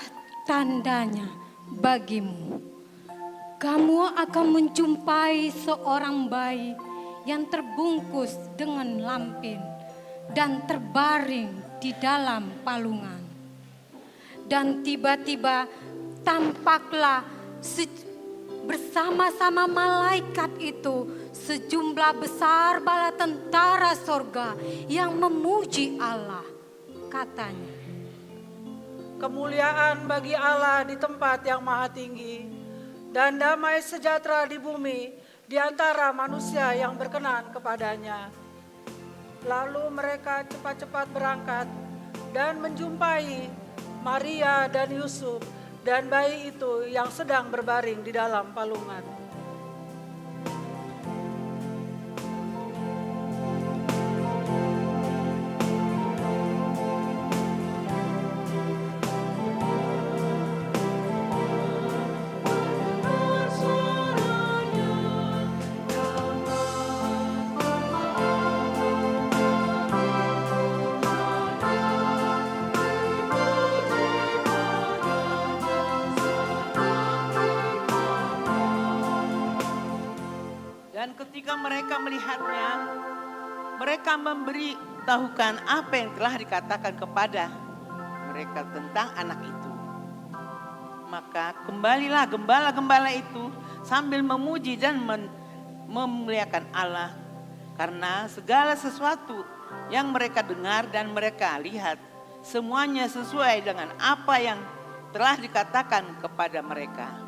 tandanya bagimu. Kamu akan menjumpai seorang bayi yang terbungkus dengan lampin dan terbaring di dalam palungan. Dan tiba-tiba tampaklah bersama-sama malaikat itu sejumlah besar bala tentara sorga yang memuji Allah. Katanya, kemuliaan bagi Allah di tempat yang maha tinggi, dan damai sejahtera di bumi di antara manusia yang berkenan kepadanya. Lalu mereka cepat-cepat berangkat dan menjumpai Maria dan Yusuf dan bayi itu yang sedang berbaring di dalam palungan. Dan ketika mereka melihatnya, mereka memberitahukan apa yang telah dikatakan kepada mereka tentang anak itu. Maka kembalilah gembala-gembala itu sambil memuji dan memuliakan Allah, karena segala sesuatu yang mereka dengar dan mereka lihat, semuanya sesuai dengan apa yang telah dikatakan kepada mereka.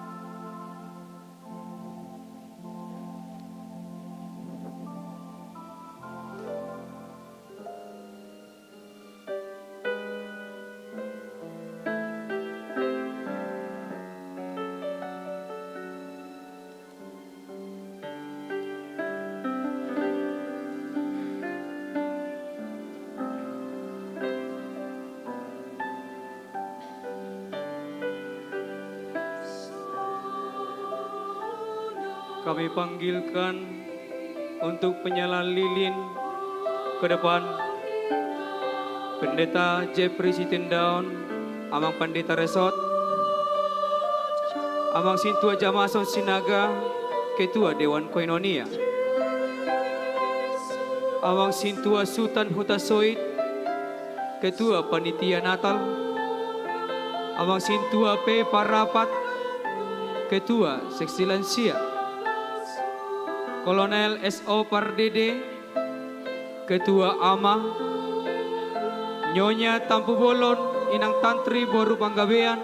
Kami panggilkan untuk penyalaan lilin ke depan Pendeta Jeffrey Sitindaun, Amang Pendeta Resort, Amang Sintua Jamason Sinaga, Ketua Dewan Koinonia, Amang Sintua Sultan Hutasoid, Ketua Panitia Natal, Amang Sintua P. Parapat, Ketua Seksi Lansia, Kolonel S.O. Pardede, Ketua AMA, Nyonya Tampu Bolon, Inang Tantri Boru Panggabean,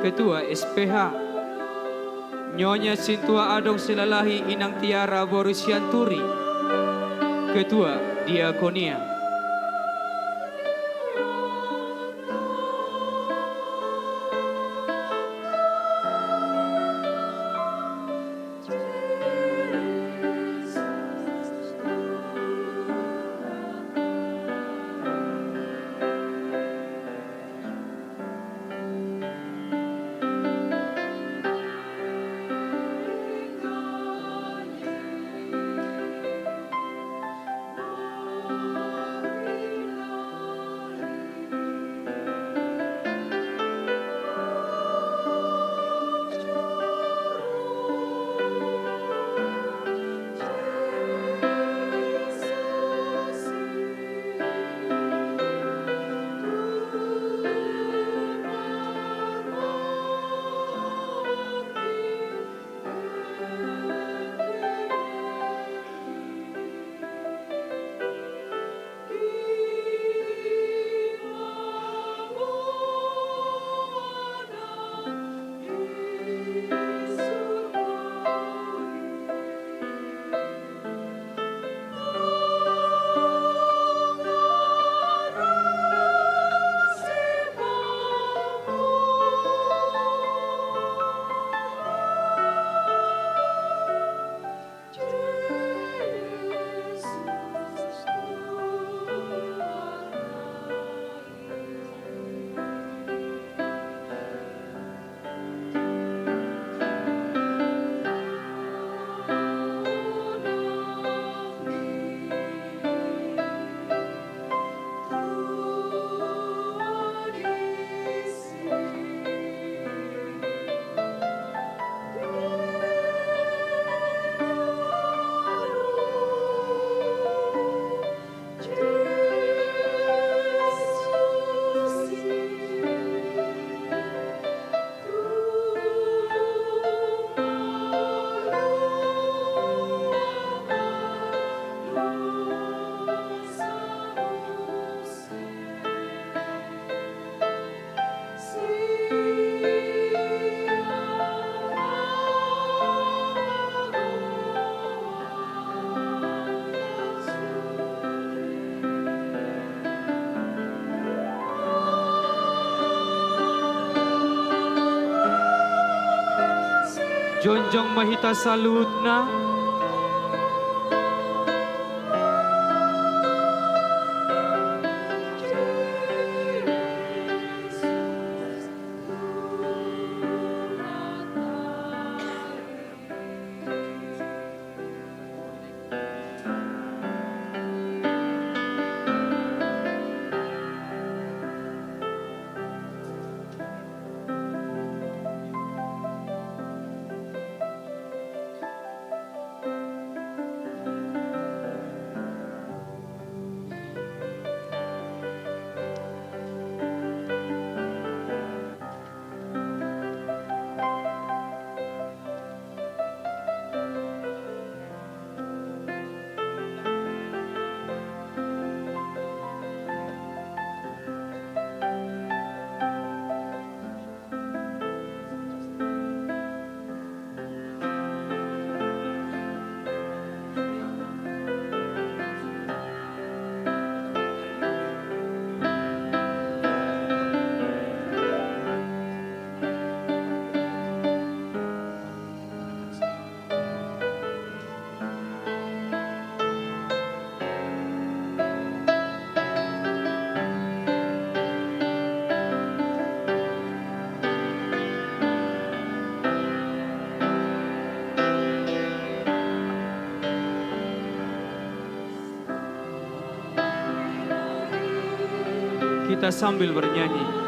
Ketua SPH, Nyonya Sintua Adong Silalahi Inang Tiara Boru Sianturi, Ketua Diakonia. Jonjong mahita salutna. Kita sambil bernyanyi.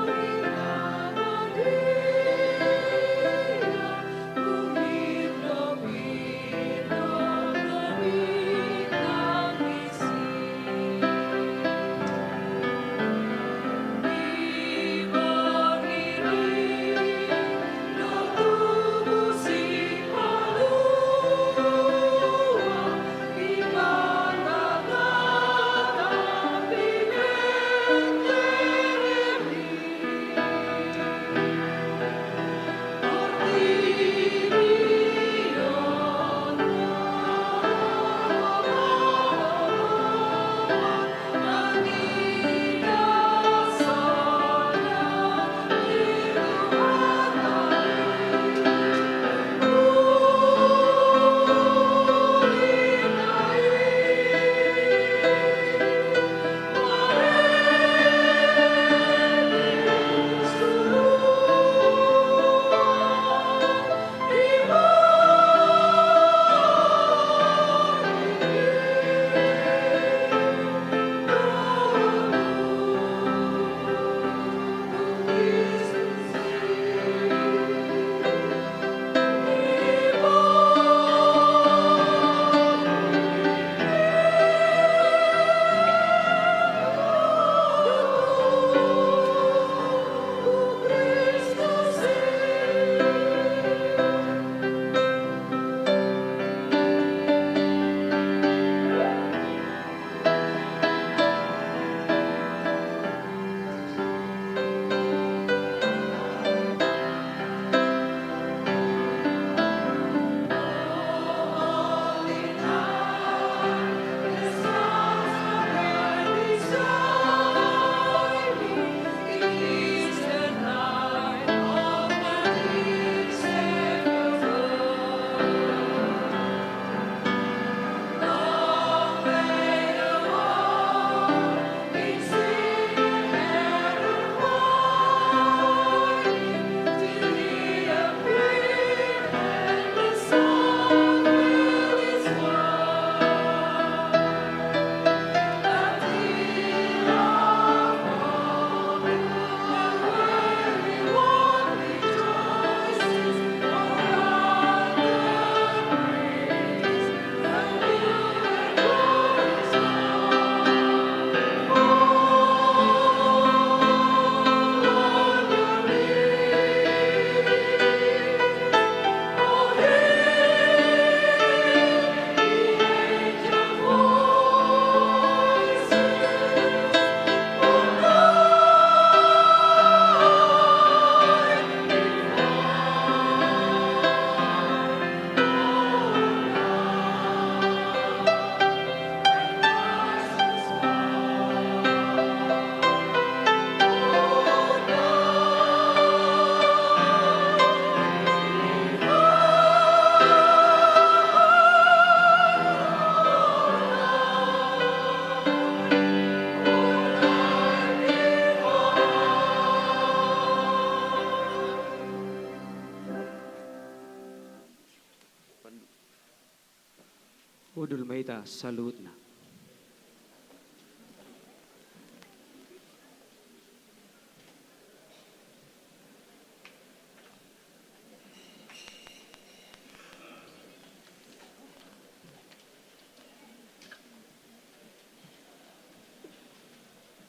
salutna.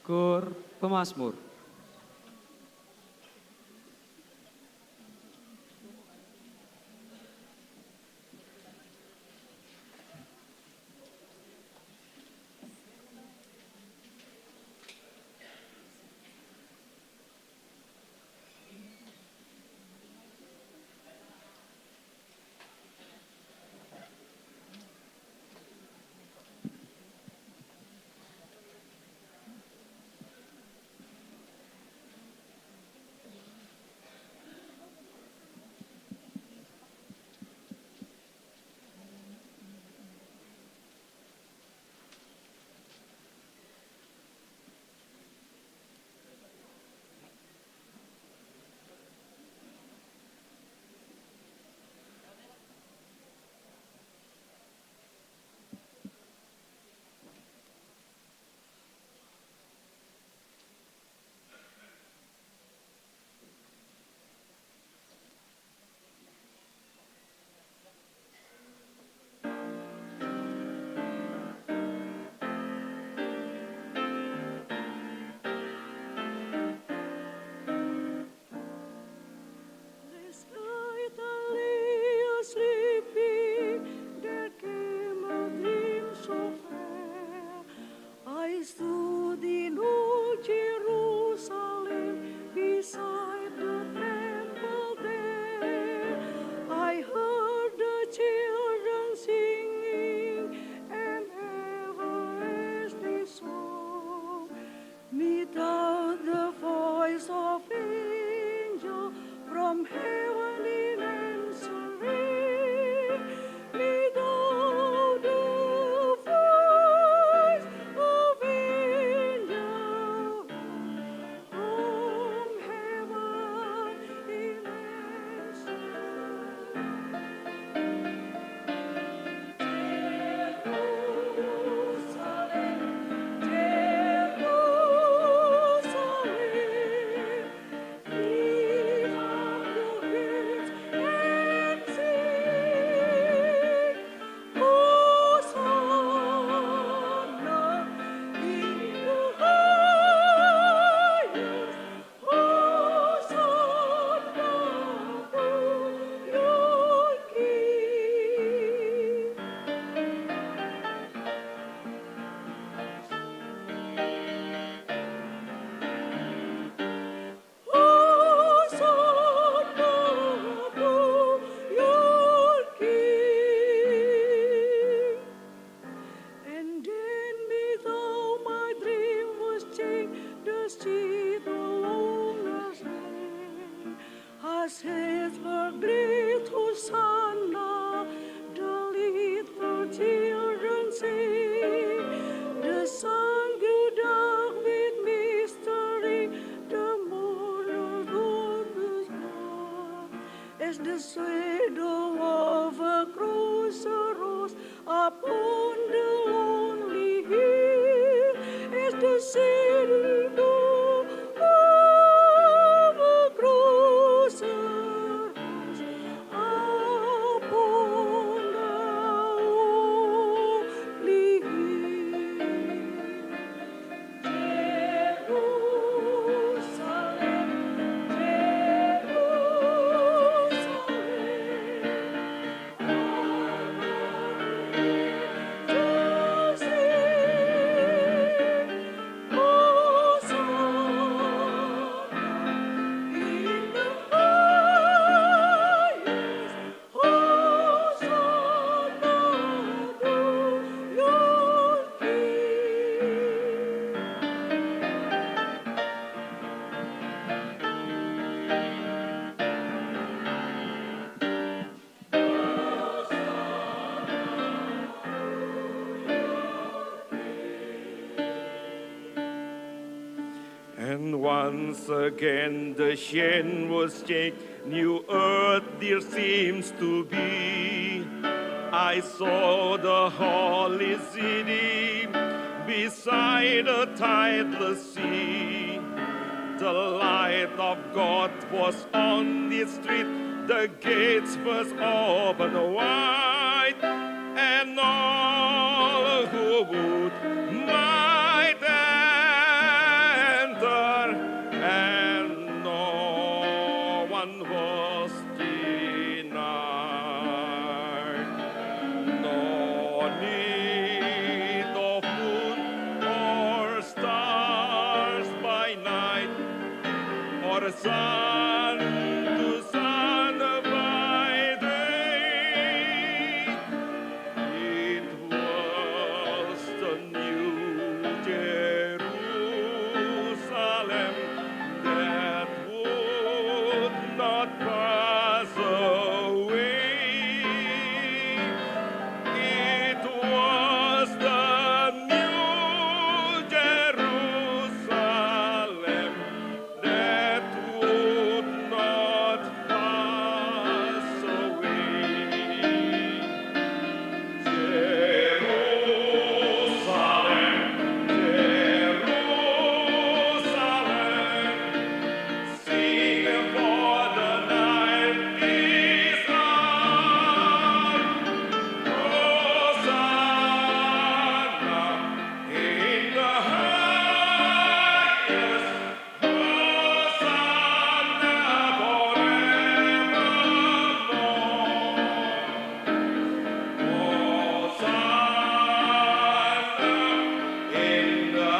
Kor Pemasmur. And once again the chain was changed, new earth there seems to be. I saw the holy city beside a tideless sea. The light of God was on the street, the gates was open wide, and all who would might enter, and no one was denied. No need of moon or stars by night, or sun to sun by day. It was the new Jerusalem that would not pass away. It was the new Jerusalem that would not pass away. Jerusalem, Jerusalem, sing for the night is come. Hosanna in the highest, Hosanna forevermore. Hosanna in the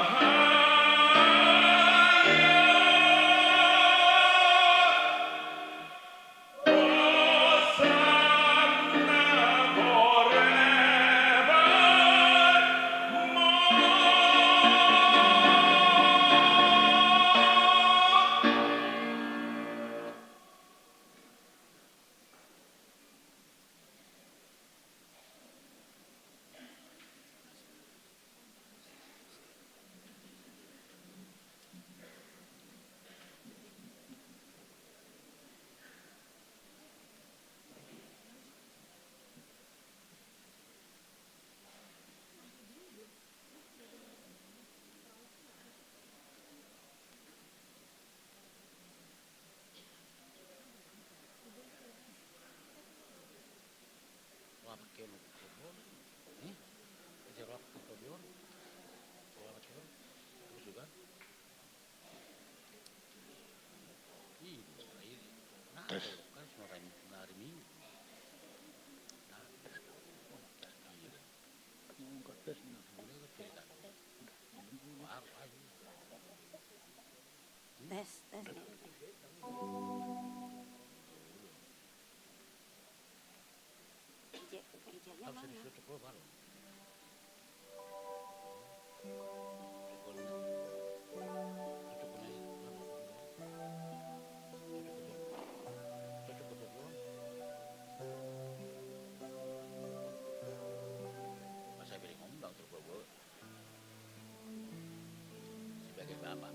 sebagai bapak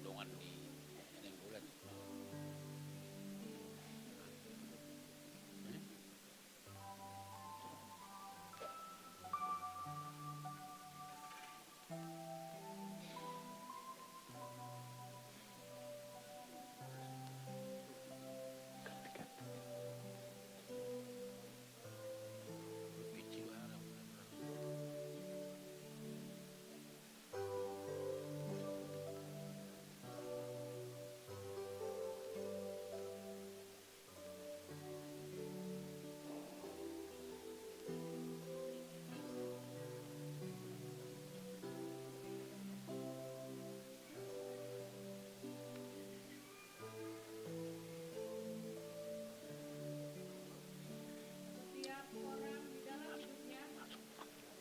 dongan di ini bulan.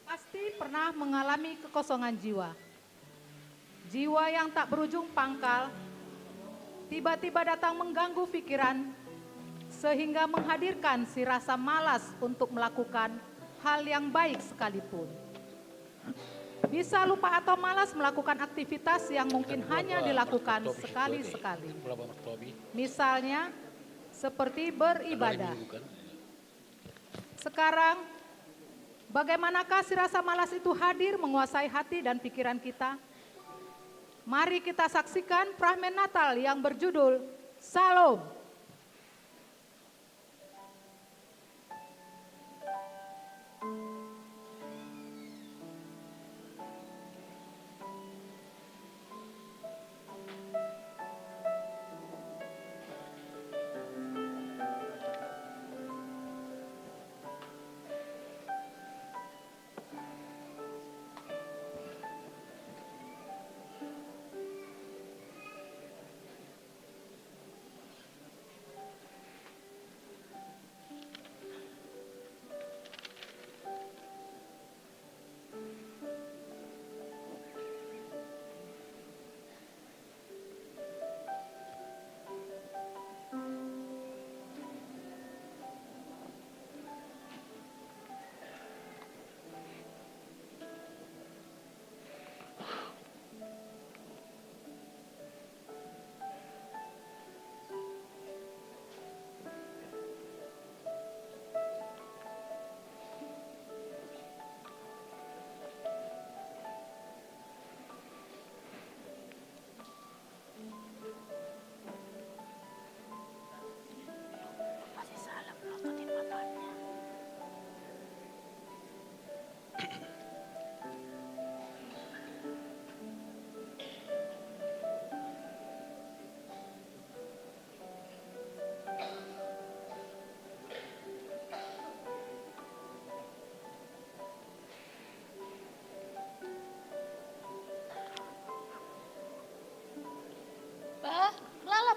Pasti pernah mengalami kekosongan jiwa. Jiwa yang tak berujung pangkal, tiba-tiba datang mengganggu pikiran, sehingga menghadirkan si rasa malas untuk melakukan hal yang baik sekalipun. Bisa lupa atau malas melakukan aktivitas yang mungkin hanya dilakukan sekali-sekali. Misalnya, seperti beribadah. Sekarang, Bagaimanakah si rasa malas itu hadir menguasai hati dan pikiran kita? Mari kita saksikan fragmen Natal yang berjudul Salam.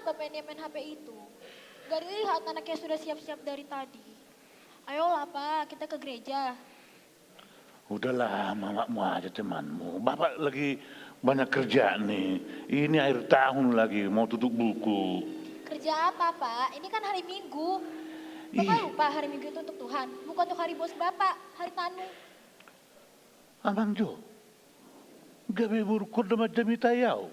Bapak ini main HP itu. Gak dilihat anaknya sudah siap-siap dari tadi. Ayolah Pak, kita ke gereja. Udahlah, mamamu aja temanmu. Bapak lagi banyak kerja nih. Ini akhir tahun lagi, mau tutup buku. Kerja apa Pak? Ini kan hari Minggu. Bapak lupa hari Minggu itu untuk Tuhan. Bukan untuk hari bos Bapak, hari Tanu. Amang Jo, gabi burukut macam itayau.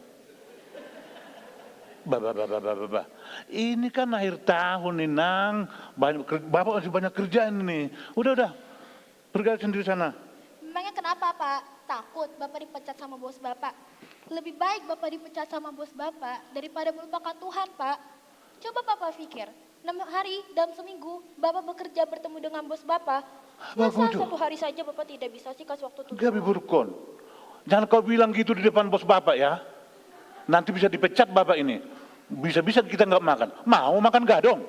Bah. Ini kan akhir tahun nih, Nang. Bapak masih banyak kerjaan nih. Udah. Pergi sendiri sana. Memangnya kenapa Pak? Takut Bapak dipecat sama bos Bapak. Lebih baik Bapak dipecat sama bos Bapak daripada melupakan Tuhan, Pak. Coba Bapak pikir, 6 hari dalam seminggu Bapak bekerja bertemu dengan bos Bapak. Masa satu hari saja Bapak tidak bisa sih kasih waktu untuk Gabi burukon. Jangan kau bilang gitu di depan bos Bapak ya. Nanti bisa dipecat Bapak ini. Bisa-bisa kita nggak makan. Mau makan gadong?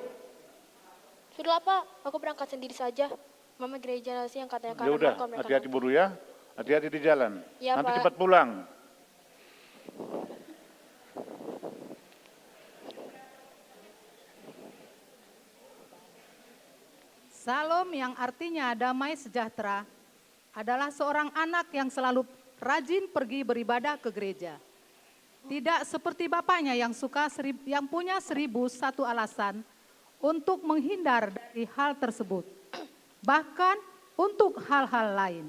Sudahlah Pak, aku berangkat sendiri saja. Mama gereja sih yang katanya Ya udah, hati-hati buru ya. Hati-hati di jalan. Ya, nanti Pak. cepat pulang. Salom yang artinya damai sejahtera adalah seorang anak yang selalu rajin pergi beribadah ke gereja. Tidak seperti bapaknya yang punya 1001 alasan untuk menghindar dari hal tersebut. Bahkan untuk hal-hal lain.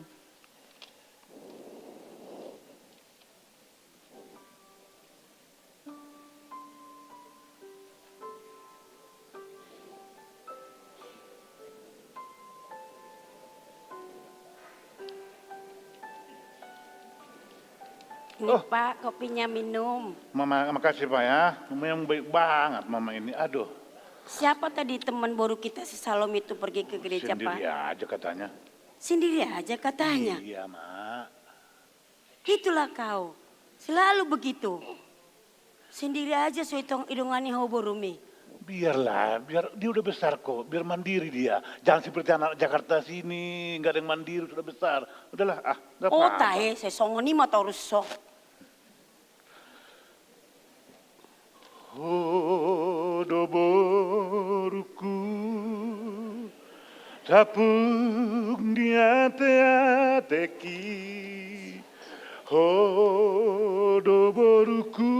Ini Pak, kopinya minum. Mama, makasih Pak ya. Memang baik banget Mama ini. Aduh. Siapa tadi teman baru kita si Salom itu pergi ke gereja Pak? Sendiri aja katanya. Sendiri aja katanya? Iya Mak. Itulah kau, selalu begitu. Sendiri aja so hidungannya hau borumi. Biarlah, biar dia udah besar kok, biar mandiri dia. Jangan seperti anak Jakarta sini, nggak ada yang mandiri, sudah besar. Udahlah, nggak Oh apa-apa. tahe, saya songoni mah tahu rusok. Doboruku tapung di ate-ateki. Doboruku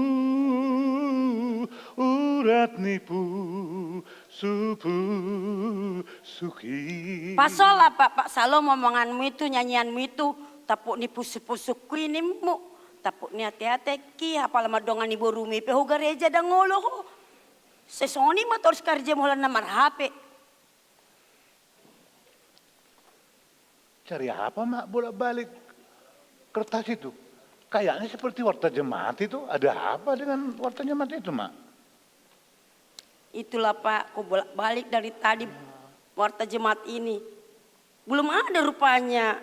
urat nipu supu suki. Pasolah Pak Salom omonganmu itu, nyanyianmu itu. Tapuk ni pusuk-pusuk kuinimu. Tapuk ni hati-hati apa lama dongan ibu rumi peho gereja dan ngolo. Sesoni mah terus kerja mula namar HP. Cari apa mak bolak-balik kertas itu? Kayaknya seperti warta jemaat itu. Ada apa dengan warta jemaat itu mak? Itulah Pak, aku bolak-balik dari tadi warta jemaat ini. Belum ada rupanya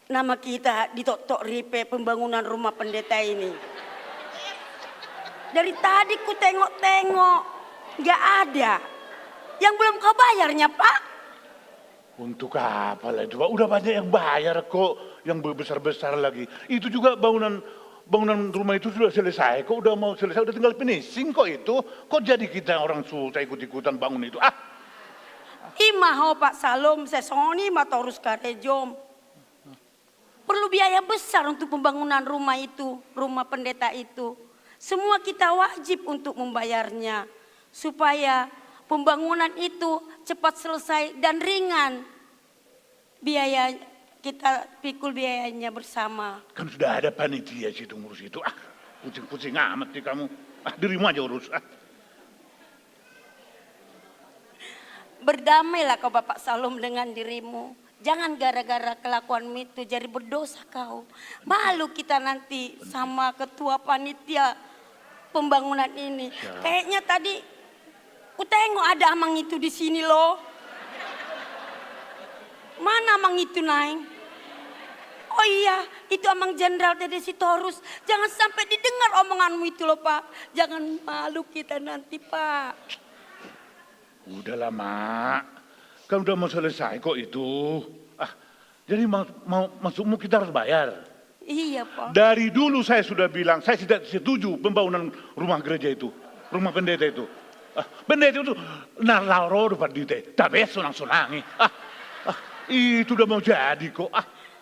nama kita di Tok Ripe pembangunan rumah pendeta ini. Dari tadi ku tengok-tengok, nggak ada. Yang belum kau bayarnya Pak. Untuk apa lah itu Pak? Udah banyak yang bayar kok, yang besar-besar lagi. Itu juga bangunan rumah itu sudah selesai, kok udah mau selesai, udah tinggal finishing kok itu. Kok jadi kita orang susah ikut-ikutan bangun itu? Imaho Pak Salom, sesoni matorus karejom. Perlu biaya besar untuk pembangunan rumah itu, rumah pendeta itu. Semua kita wajib untuk membayarnya. Supaya pembangunan itu cepat selesai dan ringan. Biaya kita pikul biayanya bersama. Kan sudah ada panitia situ ngurus itu. Pusing-pusing amat nih kamu. Dirimu aja urus. Berdamailah kau Bapak Salom dengan dirimu. Jangan gara-gara kelakuanmu itu jadi berdosa kau. Malu kita nanti sama ketua panitia pembangunan ini. Kayaknya tadi ku tengok ada amang itu di sini loh. Mana amang itu Naing? Oh iya, itu amang Jenderal Dede Sitorus. Jangan sampai didengar omonganmu itu loh Pak. Jangan malu kita nanti Pak. Udahlah mak, kan udah mau selesai kok itu. Jadi maksudmu kita harus bayar? Iya Pak. Dari dulu saya sudah bilang, saya tidak setuju pembangunan rumah gereja itu, rumah pendeta itu. Pendeta itu nararo dapat dite, tapi sonang-sonangi. Itu udah mau jadi kok.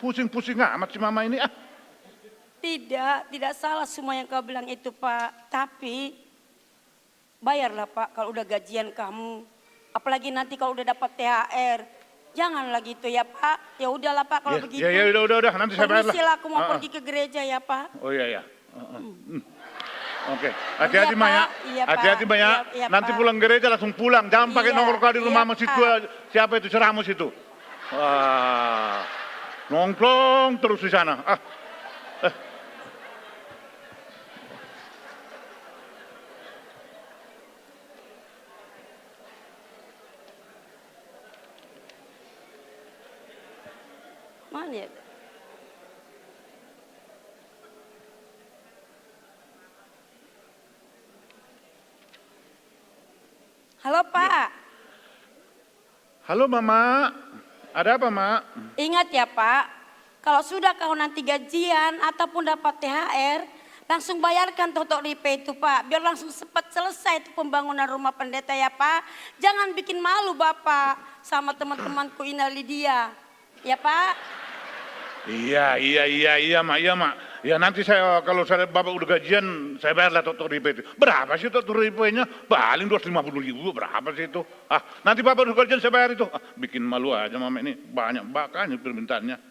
Pusing-pusing amat si mama ini. Tidak salah semua yang kau bilang itu Pak. Tapi bayarlah Pak kalau udah gajian kamu. Apalagi nanti kalau udah dapat THR. Jangan lagi itu ya Pak. Ya udahlah Pak kalau begitu. Ya udah nanti saya bayar lah. Permisi lah, aku mau pergi ke gereja ya Pak. Oh iya. Oke, hati-hati Maya. Iya, Pak. Hati-hati Maya. Iya, Nanti Pak. pulang gereja langsung pulang. Jangan pakai nomor kau di rumah masjid tua. Siapa itu Seramus itu? Nongkrong terus di sana. Mana ya? Halo Pak. Halo Mama. Ada apa Mak? Ingat ya Pak, kalau sudah kau nanti gajian ataupun dapat THR, langsung bayarkan Tok Ripe itu Pak, biar langsung cepat selesai itu pembangunan rumah pendeta ya Pak. Jangan bikin malu Bapak sama teman-temanku Ina Lydia, ya Pak. Iya Mak. Ya nanti saya kalau saya Bapak udah gajian, saya bayarlah Tok Ripe itu. Berapa sih Tok Ripe-nya? Paling 250.000, berapa sih itu? Nanti Bapak udah gajian saya bayar itu. Bikin malu aja Mama ini, banyak bakanya permintaannya.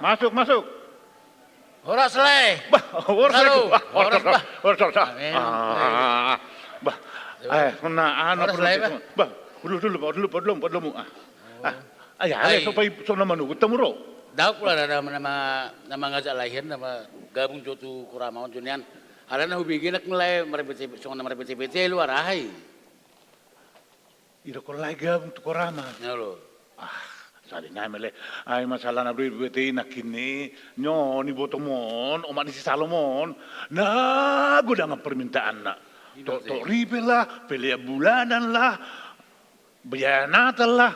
Masuk. Horas le. Belum. Ayah, supaya sono menunggu temuro. Daw pula nama ngajak lahir nama gabung jotu kuramaon junian. Ada na hubingin nak mulai merepet luar ahai. Ida ko lai gabung tu korama. Nyolo. Sali na mele ay masalah na bete na kini nyo ni botomon o ni si Salomon na gudang permintaan na to ribe lah pelia bulanan lah biaya Natal lah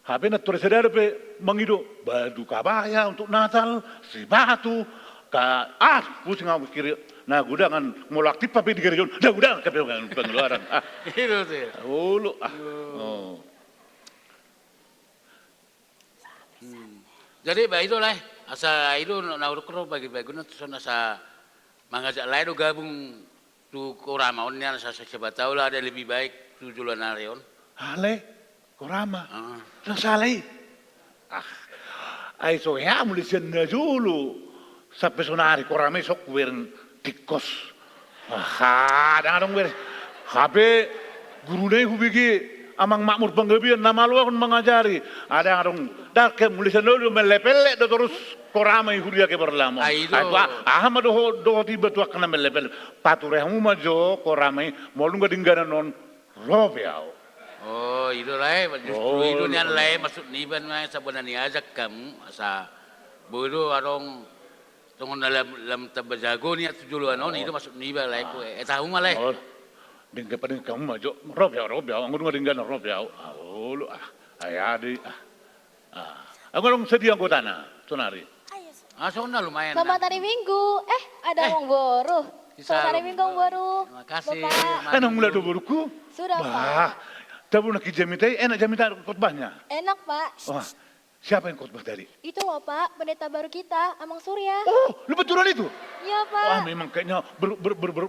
habe na tore sedar pe mangido badu kabaya untuk Natal si batu ka pusing aku kiri na gudangan mau aktif tapi di gereja dah gudang kepengeluaran pengeluaran itu sih oh. Jadi bah itu lah, asa itu nauruk bagi-bagi nanti sana asa mangajak lain gabung tu koramaon niyan sa tahu lah ada lebih baik tu jualan narion. Ale, korama. Nasalay. Ay so ya muli siya na dulu. Sa personari korama sok weren tikos. Dangadong wer. Habe guru na hubigi amang makmur panggabian nama lu akon mengajari. Ada ngadong dak muli siya dulu melepele do terus korama huria ke berlama. Ay ahama do tiba tu akna melepele. Pature hamu majo korama molung gadingganan non robiao. Oh, itu lah, justru itu nian lah masuk niban mah sebenarnya ajak kamu asa bodoh arong tunggu dalam tabajago ni tujuan non itu masuk niban lah itu. Tahu mah lah. Dengan pada kamu maju robiao, anggur ngadingganan robiao. Oh, lu ayadi. Aku orang sedih aku tanah, sonari. Sona lumayan. Selamat hari Minggu. Ada orang baru. Selamat hari Minggu baru. Terima kasih. Anong mula do buruku? Sudah, Pak. Tabu nak jamitai, enak jamitai khotbahnya. Enak, Pak. Oh, siapa yang khotbah tadi? Itu loh, Pak, pendeta baru kita, Amang Surya. Oh, lu betulan itu? Iya, Pak. Wah, memang kayaknya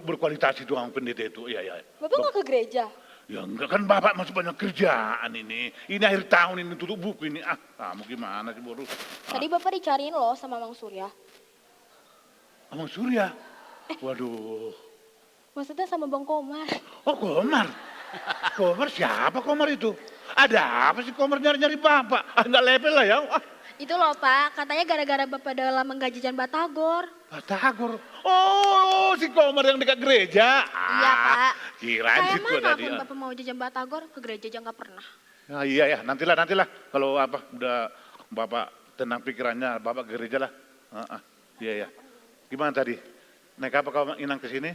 berkualitas itu orang pendeta itu. Iya. Bapak nggak ke gereja? Ya enggak, kan Bapak masih banyak kerjaan ini. Ini akhir tahun ini tutup buku ini. Kamu gimana sih, Boru? Tadi Bapak dicariin loh sama Amang Surya. Amang Surya? Waduh. Maksudnya sama Bang Komar. Oh, Komar? Komar siapa Komar itu? Ada apa sih Komar nyari-nyari Bapak? Enggak level lah ya. Itu loh, Pak, katanya gara-gara Bapak dalam menggajikan Batagor. Batagor? Oh, si Komar yang dekat gereja. Iya, Pak. Kirain Kayak situ mana tadi. pun Bapak mau jajan Batagor, ke gereja aja nggak pernah. Iya, nantilah. Kalau udah Bapak tenang pikirannya, Bapak ke gereja lah. Iya. Gimana tadi? Naik apa kau inang ke sini?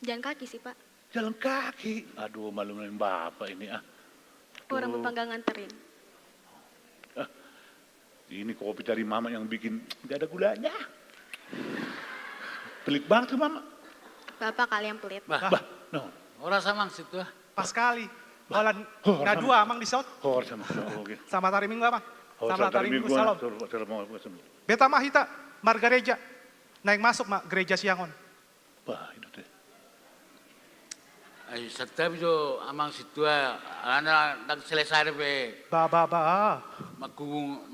Jalan kaki sih, Pak. Jalan kaki? Aduh, malu-maluin Bapak ini. Orang Bapak nggak nganterin. Ini kopi dari Mama yang bikin nggak ada gulanya. Pelit banget tuh Mama. Bapak kali yang pelit. Orang sama situ. Pas sekali. Nggak dua, Amang di saut. Selamat hari Minggu, Amang. Selamat hari Minggu, salam. Beta mah hita, margareja. Naik masuk mak gereja Siangon. Wah, itu deh. Ay, setiap itu amang situ anak nak selesai be. Ba. Magung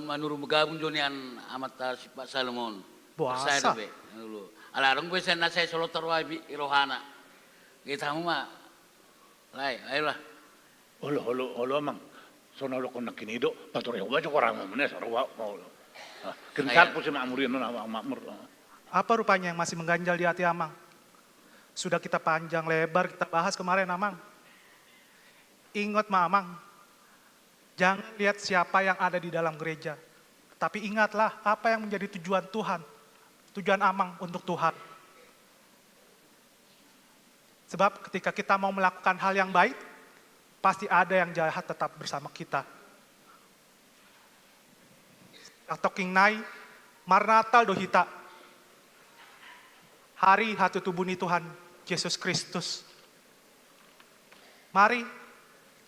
manuru megabung jonian amat si Pak Salomon. Buasa. Selesai be. Dulu. Alarang be saya nasai solo terwai irohana. Kita mah. Lai, ayolah. Olo amang. Sono lo kon nakinido, patore wa jo korang mene sarwa. Kental po si makmurin no makmur. Apa rupanya yang masih mengganjal di hati Amang? Sudah kita panjang lebar kita bahas kemarin Amang. Ingat Amang, jangan lihat siapa yang ada di dalam gereja. Tapi ingatlah apa yang menjadi tujuan Tuhan. Tujuan Amang untuk Tuhan. Sebab ketika kita mau melakukan hal yang baik, pasti ada yang jahat tetap bersama kita. Talking nai, Marnatal dohita. Hari hatu tubuh ni Tuhan Yesus Kristus. Mari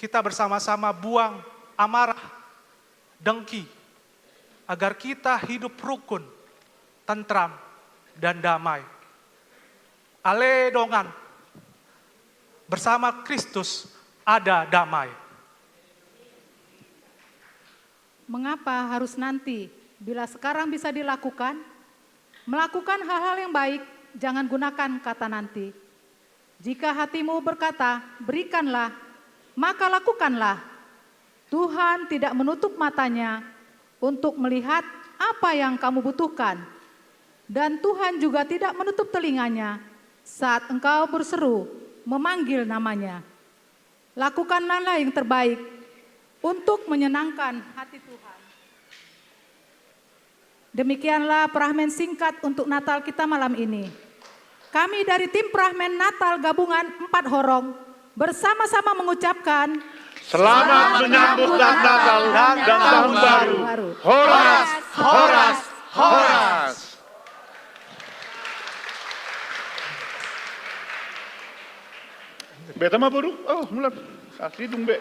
kita bersama-sama buang amarah, dengki, agar kita hidup rukun, tentram, dan damai. Ale dongan, bersama Kristus ada damai. Mengapa harus nanti? Bila sekarang bisa dilakukan, melakukan hal-hal yang baik, jangan gunakan kata nanti. Jika hatimu berkata, berikanlah, maka lakukanlah. Tuhan tidak menutup matanya untuk melihat apa yang kamu butuhkan. Dan Tuhan juga tidak menutup telinganya saat engkau berseru, memanggil namanya. Lakukanlah yang terbaik untuk menyenangkan hati Tuhan. Demikianlah perahmen singkat untuk Natal kita malam ini. Kami dari tim perahmen Natal gabungan 4 Horong bersama-sama mengucapkan Selamat menyambut Natal dan Tahun Baru. Horas, horas, horas. Beta mah baru, mulai kasih dong be.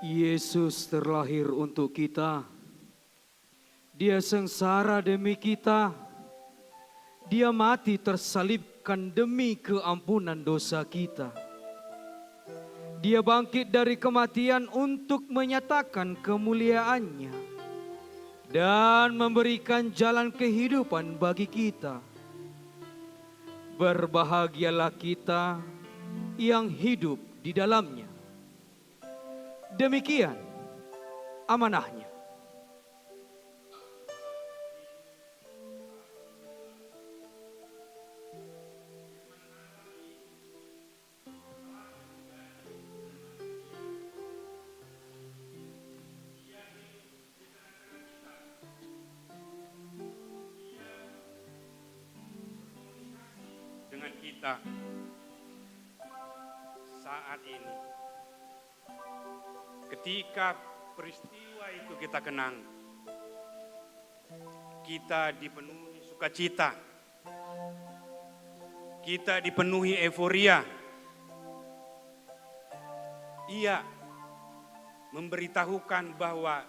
Yesus terlahir untuk kita. Dia sengsara demi kita. Dia mati tersalibkan demi keampunan dosa kita. Dia bangkit dari kematian untuk menyatakan kemuliaannya dan memberikan jalan kehidupan bagi kita. Berbahagialah kita yang hidup di dalamnya. Demikian amanahnya. Dengan kita saat ini, ketika peristiwa itu kita kenang, kita dipenuhi sukacita, kita dipenuhi euforia. Ia memberitahukan bahwa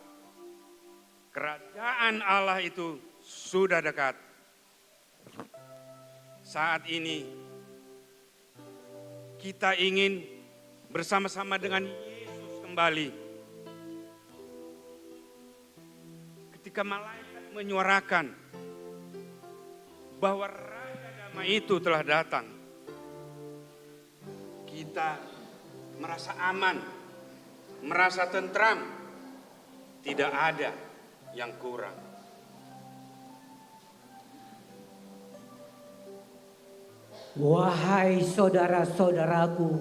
kerajaan Allah itu sudah dekat. Saat ini kita ingin bersama-sama dengan Yesus kembali. Ketika malaikat menyuarakan bahwa Raja Damai itu telah datang, kita merasa aman, merasa tentram, tidak ada yang kurang. Wahai saudara-saudaraku,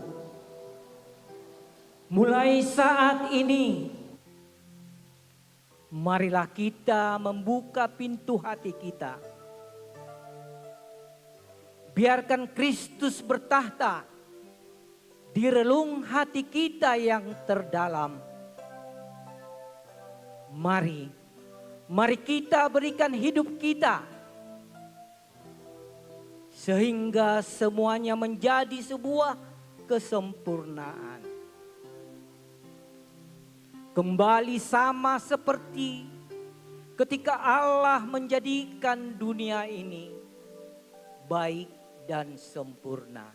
mulai saat ini, marilah kita membuka pintu hati kita. Biarkan Kristus bertahta di relung hati kita yang terdalam. Mari kita berikan hidup kita sehingga semuanya menjadi sebuah kesempurnaan. Kembali sama seperti ketika Allah menjadikan dunia ini baik dan sempurna.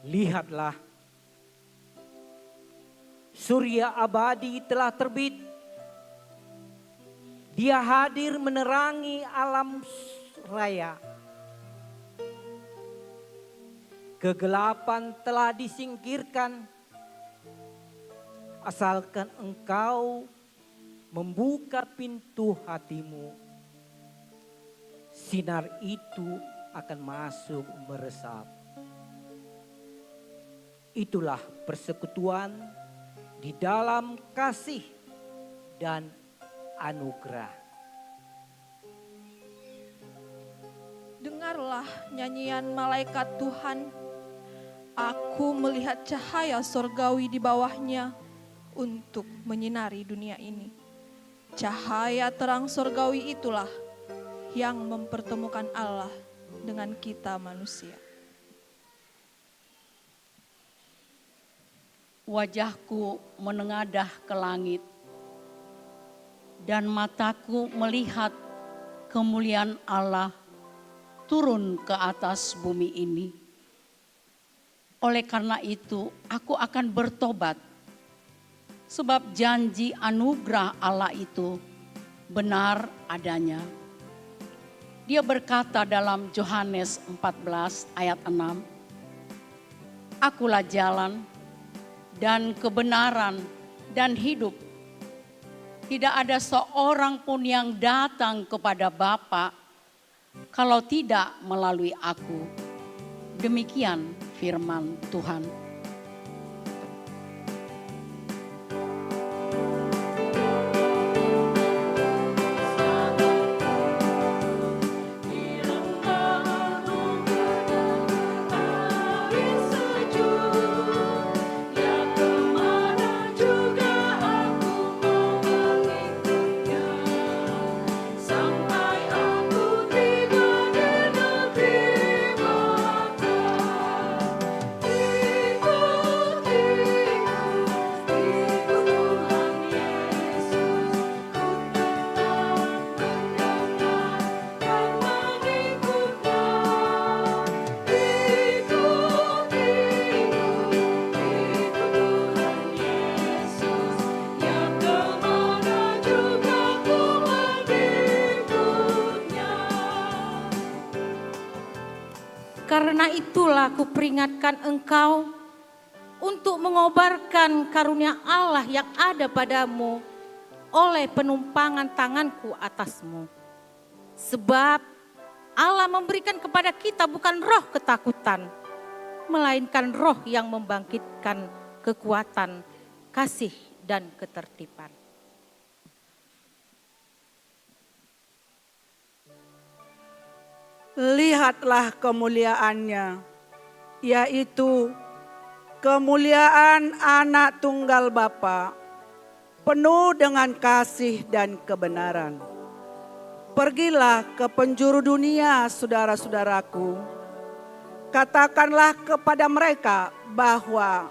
Lihatlah, surya abadi telah terbit. Dia hadir menerangi alam raya. Kegelapan telah disingkirkan, asalkan engkau membuka pintu hatimu. Sinar itu akan masuk meresap. Itulah persekutuan di dalam kasih dan anugerah. Dengarlah nyanyian malaikat Tuhan. Aku melihat cahaya sorgawi di bawahnya untuk menyinari dunia ini. Cahaya terang sorgawi itulah yang mempertemukan Allah dengan kita manusia. Wajahku menengadah ke langit dan mataku melihat kemuliaan Allah turun ke atas bumi ini. Oleh karena itu, aku akan bertobat, sebab janji anugerah Allah itu benar adanya. Dia berkata dalam Yohanes 14 ayat 6, Akulah jalan dan kebenaran dan hidup. Tidak ada seorang pun yang datang kepada Bapa kalau tidak melalui aku. Demikian firman Tuhan. Sampai aku tiba di negeri Bapa. Karena itulah kuperingatkan engkau untuk mengobarkan karunia Allah yang ada padamu oleh penumpangan tanganku atasmu. Sebab Allah memberikan kepada kita bukan roh ketakutan, melainkan roh yang membangkitkan kekuatan, kasih, dan ketertiban. Lihatlah kemuliaannya, yaitu kemuliaan anak tunggal Bapa, penuh dengan kasih dan kebenaran. Pergilah ke penjuru dunia, saudara-saudaraku. Katakanlah kepada mereka bahwa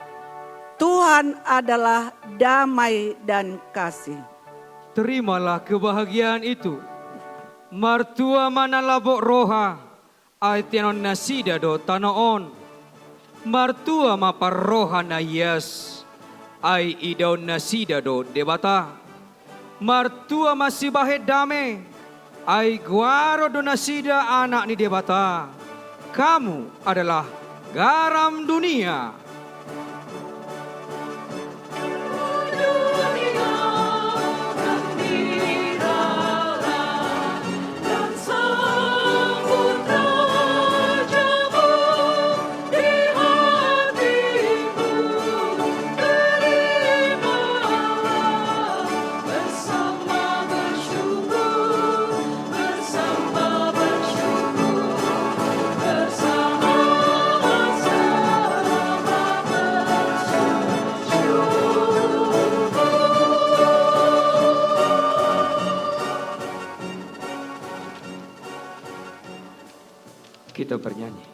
Tuhan adalah damai dan kasih. Terimalah kebahagiaan itu. Martua mana labok roha, aitianon nasida do tanaon. Martua mapar roha na yes, ai idaon nasida do debata. Martua masih bahet dame, ai guaro do nasida anak ni debata. Kamu adalah garam dunia. Kita bernyanyi.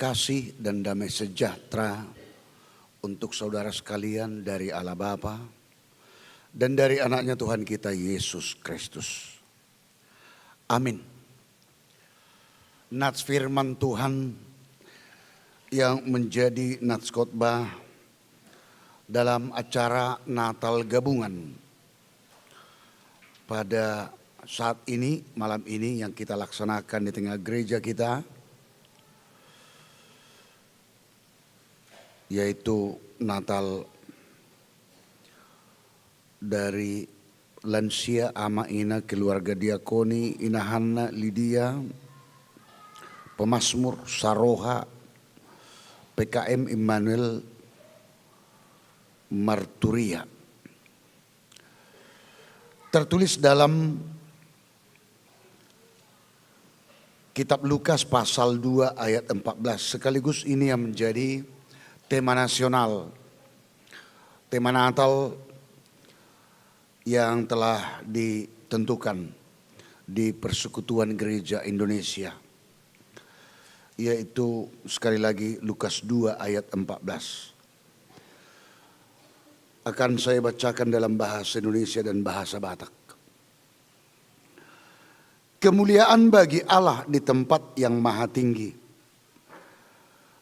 Kasih dan damai sejahtera untuk saudara sekalian dari Allah Bapa dan dari anaknya Tuhan kita Yesus Kristus. Amin. Nats firman Tuhan yang menjadi nats khotbah dalam acara Natal Gabungan pada saat ini, malam ini yang kita laksanakan di tengah gereja kita, yaitu Natal dari lansia ama ina keluarga diakoni ina Hanna Lydia, Pemasmur Saroha, PKM Immanuel Marturia. Tertulis dalam Kitab Lukas pasal 2 ayat 14, sekaligus ini yang menjadi tema nasional, tema Natal yang telah ditentukan di Persekutuan Gereja Indonesia, yaitu sekali lagi Lukas 2 ayat 14. Akan saya bacakan dalam bahasa Indonesia dan bahasa Batak. Kemuliaan bagi Allah di tempat yang maha tinggi,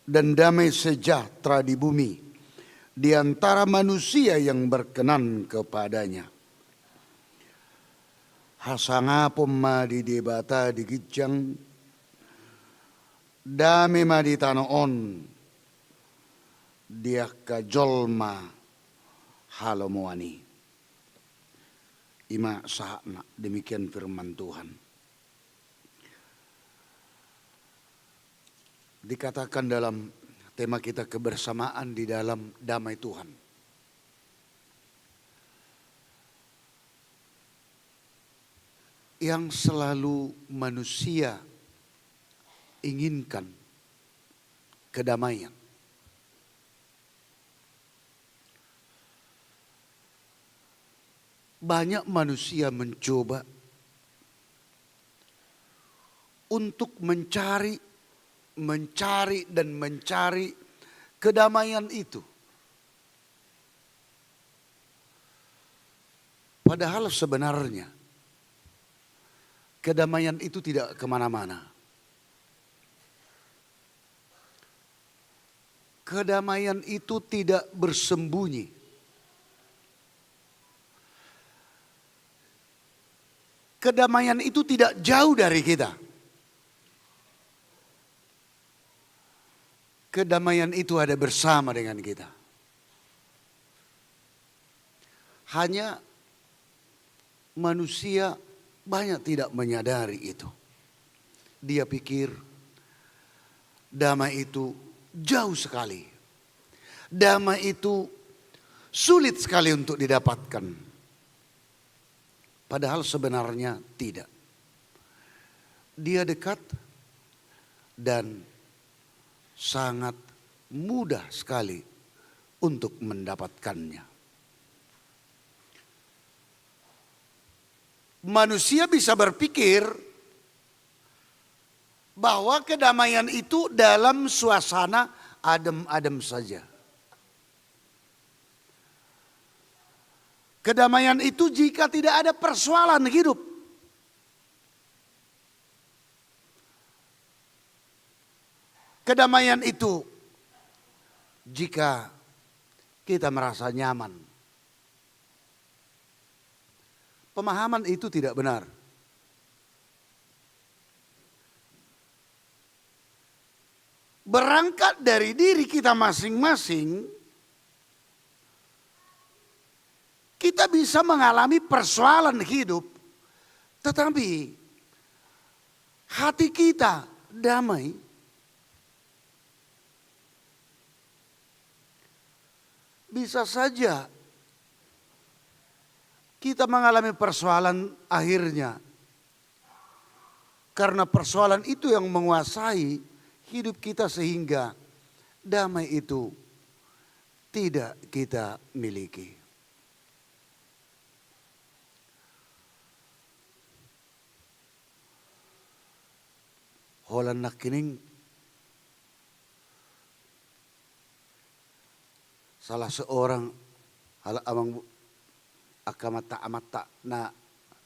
dan damai sejahtera di bumi di antara manusia yang berkenan kepadanya. Hasanga pomma di debata di gijang, dame ma di tanoon, dia kajolma halomoani. Ima sahakna, demikian firman Tuhan. Dikatakan dalam tema kita kebersamaan di dalam damai Tuhan. Yang selalu manusia inginkan kedamaian. Banyak manusia mencoba untuk mencari kedamaian itu. Padahal sebenarnya kedamaian itu tidak kemana-mana. Kedamaian itu tidak bersembunyi. Kedamaian itu tidak jauh dari kita. Kedamaian itu ada bersama dengan kita. Hanya manusia banyak tidak menyadari itu. Dia pikir damai itu jauh sekali. Damai itu sulit sekali untuk didapatkan. Padahal sebenarnya tidak. Dia dekat dan sangat mudah sekali untuk mendapatkannya. Manusia bisa berpikir bahwa kedamaian itu dalam suasana adem-adem saja. Kedamaian itu jika tidak ada persoalan hidup. Kedamaian itu jika kita merasa nyaman. Pemahaman itu tidak benar. Berangkat dari diri kita masing-masing, kita bisa mengalami persoalan hidup, tetapi hati kita damai. Bisa saja kita mengalami persoalan akhirnya karena persoalan itu yang menguasai hidup kita sehingga damai itu tidak kita miliki. Holan nakining salah seorang amang akamata na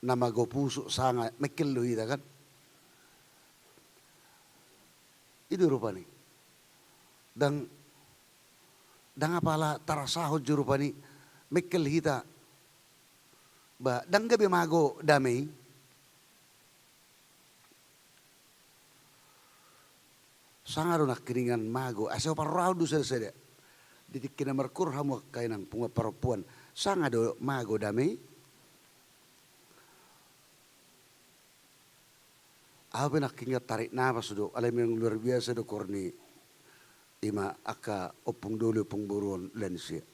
namagopuso sanga mekelu ita kan. Itu rupani. Dan apala tarasahod rupani mekel hita. Ba dang gabi mago damai. Sangaro nakiringan mago asal paraudu sada. Ditik kinamarkur hamu kainang punga perempuan sangat do mago damai. Aku nak ingat tarik nafas do alam yang luar biasa do korni ima aka opung dulu opung buruan lensia.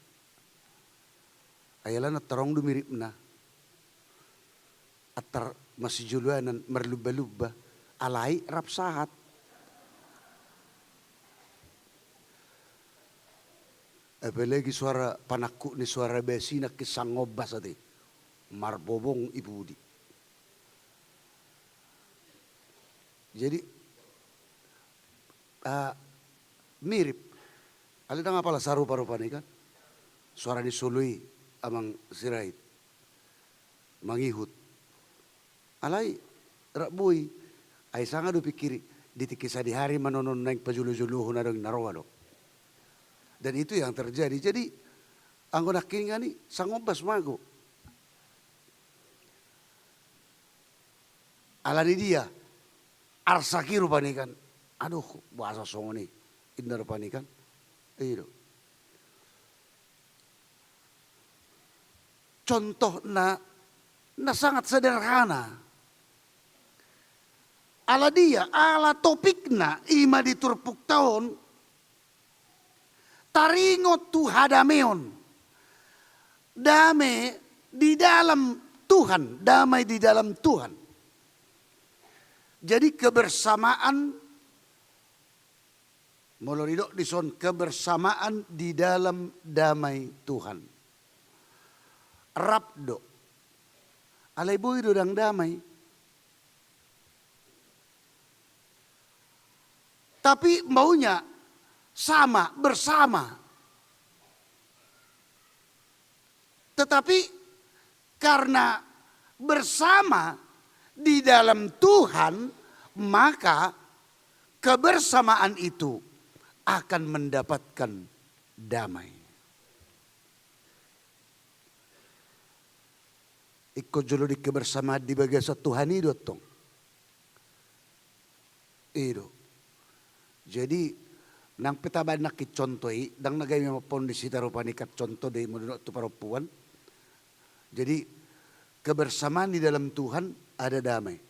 Ayalah na terong do mirip na atar masih juluanan merluba-luba alai rap sahat. Apalagi suara panakku ni suara besi nak kisang ngobas ati. marbobong ibudi. Jadi mirip. Ada nang apalah sarupa-rupa nih kan? Suara disului amang sirait. Mangihut. Alai rakbui. Ai sanga do pikiri ditikisa di hari manonon naik pajulu-juluhun adong narawado. Dan itu yang terjadi. Jadi anggona kini ngani sangobas mago. Alani dia arsakiru panikan. Aduh bahasa songoni indar panikan. Itu. Contoh na sangat sederhana. Ala dia, ala topikna ima diturpuk tahun. Taringot tu hadameon. Damai di dalam Tuhan, damai di dalam Tuhan. Jadi kebersamaan molorido dison kebersamaan di dalam damai Tuhan. Rabdo. Alai bui dodang damai. Tapi maunya sama, bersama. Tetapi karena bersama di dalam Tuhan, maka kebersamaan itu akan mendapatkan damai. Ikut julu di kebersamaan di bagian Tuhan itu tong. Itu. Jadi nang petaban nak contohi, dang nagai memang pondisi tarupani kat contoh dari menurut tu perempuan. Jadi kebersamaan di dalam Tuhan ada damai.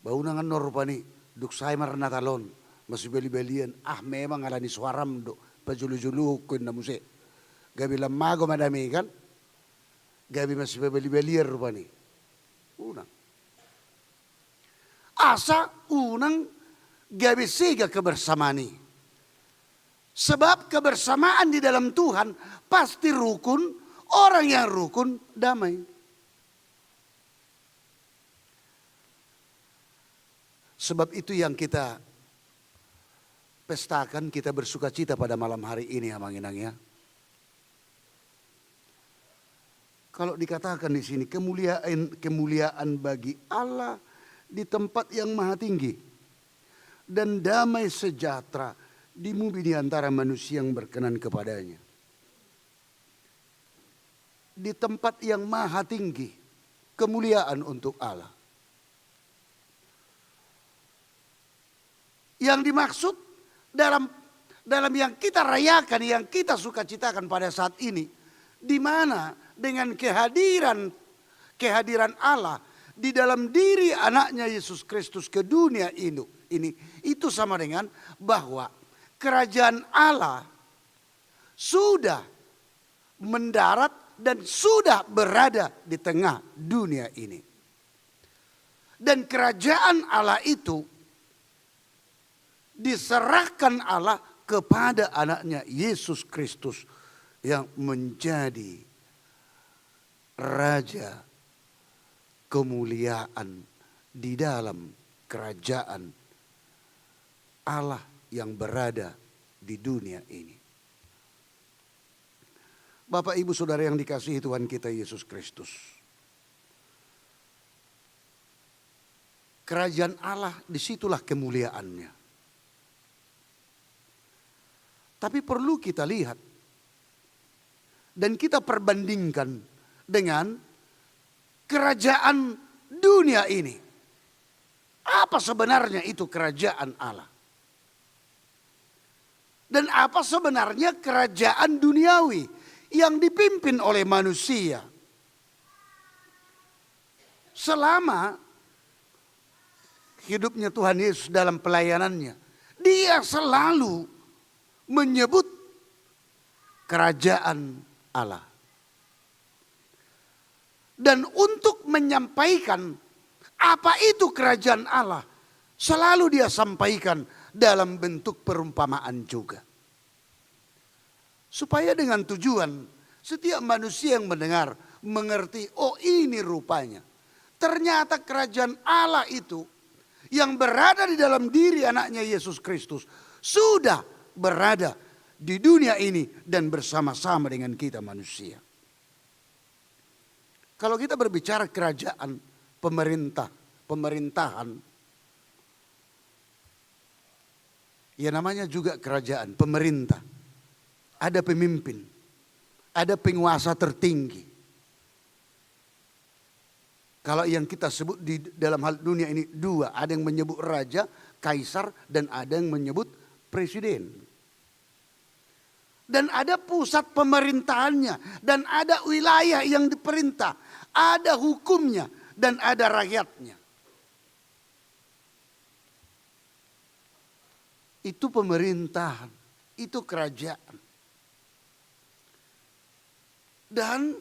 Bau nangan norupani duk saya marna talon masih beli-belian memang alani suaram do pajulu-julu kun na muse. Gabi lamago madami kan. Gabi masih beli-belian rupani. Unang. Asa unang gabi sega kebersamaan ini. Sebab kebersamaan di dalam Tuhan pasti rukun, orang yang rukun damai. Sebab itu yang kita pestakan, kita bersuka cita pada malam hari ini ya Manginang ya. Kalau dikatakan di sini kemuliaan bagi Allah di tempat yang maha tinggi. Dan damai sejahtera di antara manusia yang berkenan kepadanya. Di tempat yang maha tinggi, kemuliaan untuk Allah. Yang dimaksud dalam yang kita rayakan, yang kita sukacitakan pada saat ini, di mana dengan kehadiran Allah di dalam diri anaknya Yesus Kristus ke dunia ini itu sama dengan bahwa kerajaan Allah sudah mendarat dan sudah berada di tengah dunia ini. Dan kerajaan Allah itu diserahkan Allah kepada anaknya Yesus Kristus yang menjadi raja kemuliaan di dalam kerajaan Allah yang berada di dunia ini. Bapak Ibu Saudara yang dikasihi Tuhan kita Yesus Kristus. Kerajaan Allah disitulah kemuliaannya. Tapi perlu kita lihat dan kita perbandingkan dengan kerajaan dunia ini. Apa sebenarnya itu kerajaan Allah? Dan apa sebenarnya kerajaan duniawi yang dipimpin oleh manusia? Selama hidupnya Tuhan Yesus dalam pelayanannya, dia selalu menyebut kerajaan Allah. Dan untuk menyampaikan apa itu kerajaan Allah, selalu dia sampaikan dalam bentuk perumpamaan juga. Supaya dengan tujuan setiap manusia yang mendengar mengerti, oh ini rupanya. Ternyata kerajaan Allah itu yang berada di dalam diri anaknya Yesus Kristus sudah berada di dunia ini dan bersama-sama dengan kita manusia. Kalau kita berbicara kerajaan, pemerintahan, ya namanya juga kerajaan, pemerintah. Ada pemimpin, ada penguasa tertinggi. Kalau yang kita sebut di dalam hal dunia ini dua, ada yang menyebut raja, kaisar, dan ada yang menyebut presiden. Dan ada pusat pemerintahannya, dan ada wilayah yang diperintah, ada hukumnya, dan ada rakyatnya. Itu pemerintahan, itu kerajaan. Dan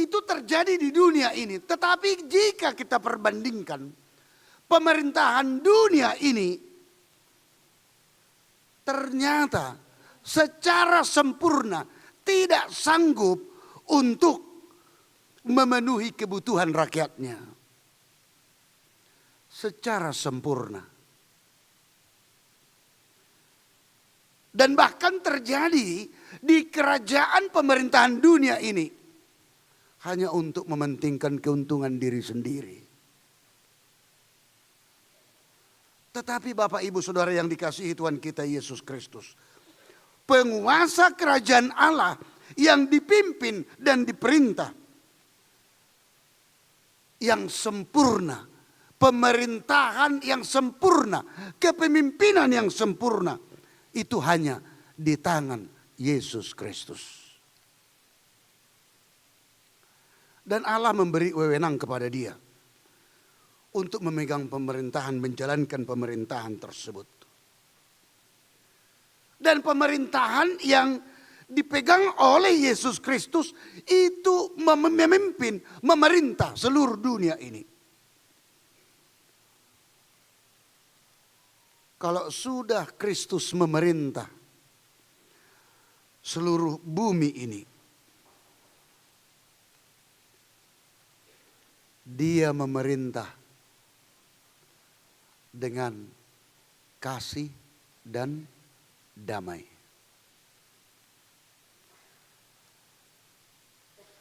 itu terjadi di dunia ini. Tetapi jika kita perbandingkan pemerintahan dunia ini, ternyata secara sempurna tidak sanggup untuk memenuhi kebutuhan rakyatnya. Secara sempurna. Dan bahkan terjadi di kerajaan pemerintahan dunia ini hanya untuk mementingkan keuntungan diri sendiri. Tetapi Bapak Ibu Saudara yang dikasihi Tuhan kita Yesus Kristus, penguasa kerajaan Allah yang dipimpin dan diperintah yang sempurna, pemerintahan yang sempurna, kepemimpinan yang sempurna, itu hanya di tangan Yesus Kristus. Dan Allah memberi wewenang kepada dia untuk memegang pemerintahan, menjalankan pemerintahan tersebut. Dan pemerintahan yang dipegang oleh Yesus Kristus itu memimpin, memerintah seluruh dunia ini. Kalau sudah Kristus memerintah seluruh bumi ini, Dia memerintah dengan kasih dan damai.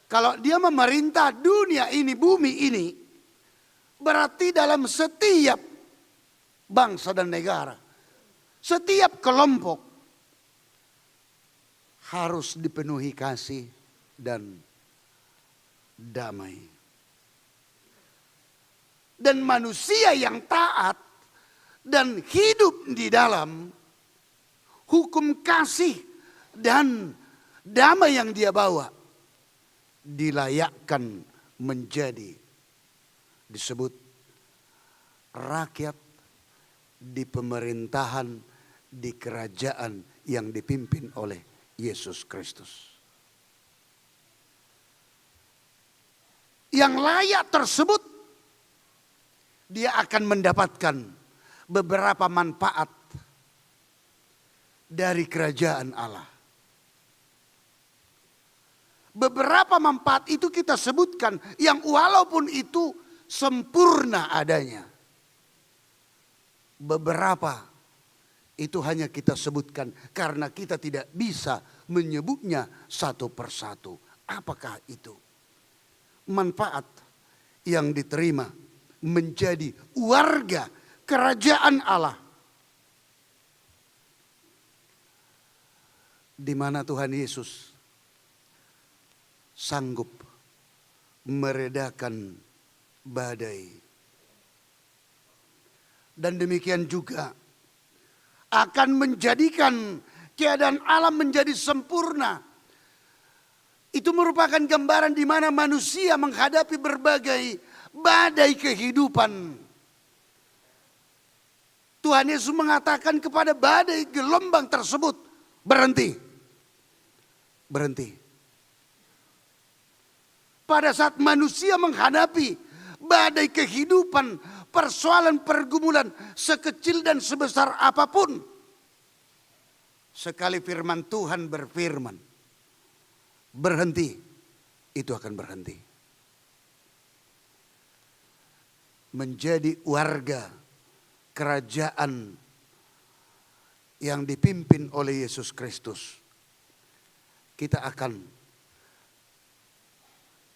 Kalau Dia memerintah dunia ini, bumi ini, berarti dalam setiap bangsa dan negara, setiap kelompok harus dipenuhi kasih dan damai. Dan manusia yang taat dan hidup di dalam hukum kasih dan damai yang dia bawa, dilayakkan menjadi disebut rakyat di pemerintahan, di kerajaan yang dipimpin oleh Yesus Kristus. Yang layak tersebut, dia akan mendapatkan beberapa manfaat dari kerajaan Allah. Beberapa manfaat itu kita sebutkan yang walaupun itu sempurna adanya. Beberapa itu hanya kita sebutkan karena kita tidak bisa menyebutnya satu persatu. Apakah itu? Manfaat yang diterima menjadi warga kerajaan Allah. Di mana Tuhan Yesus sanggup meredakan badai. Dan demikian juga akan menjadikan keadaan alam menjadi sempurna. Itu merupakan gambaran di mana manusia menghadapi berbagai badai kehidupan. Tuhan Yesus mengatakan kepada badai gelombang tersebut, berhenti. Berhenti. Pada saat manusia menghadapi badai kehidupan, persoalan pergumulan sekecil dan sebesar apapun, sekali firman Tuhan berfirman, berhenti, itu akan berhenti. Menjadi warga kerajaan yang dipimpin oleh Yesus Kristus, kita akan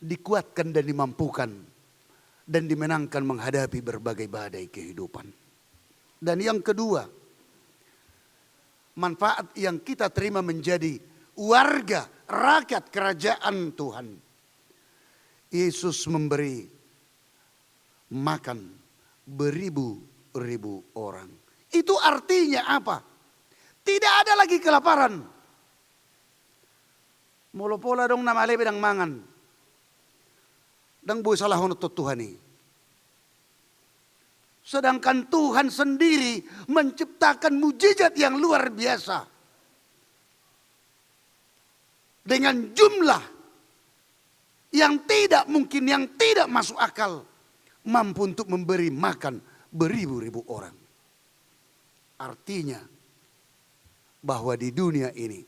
dikuatkan dan dimampukan dan dimenangkan menghadapi berbagai badai kehidupan. Dan yang kedua, manfaat yang kita terima menjadi warga rakyat kerajaan Tuhan. Yesus memberi makan beribu-ribu orang. Itu artinya apa? Tidak ada lagi kelaparan. Molo pola dong nama lebe dang mangan. Dang boy salah honot Tuhani. Sedangkan Tuhan sendiri menciptakan mujizat yang luar biasa. Dengan jumlah yang tidak mungkin, yang tidak masuk akal. Mampu untuk memberi makan beribu-ribu orang. Artinya bahwa di dunia ini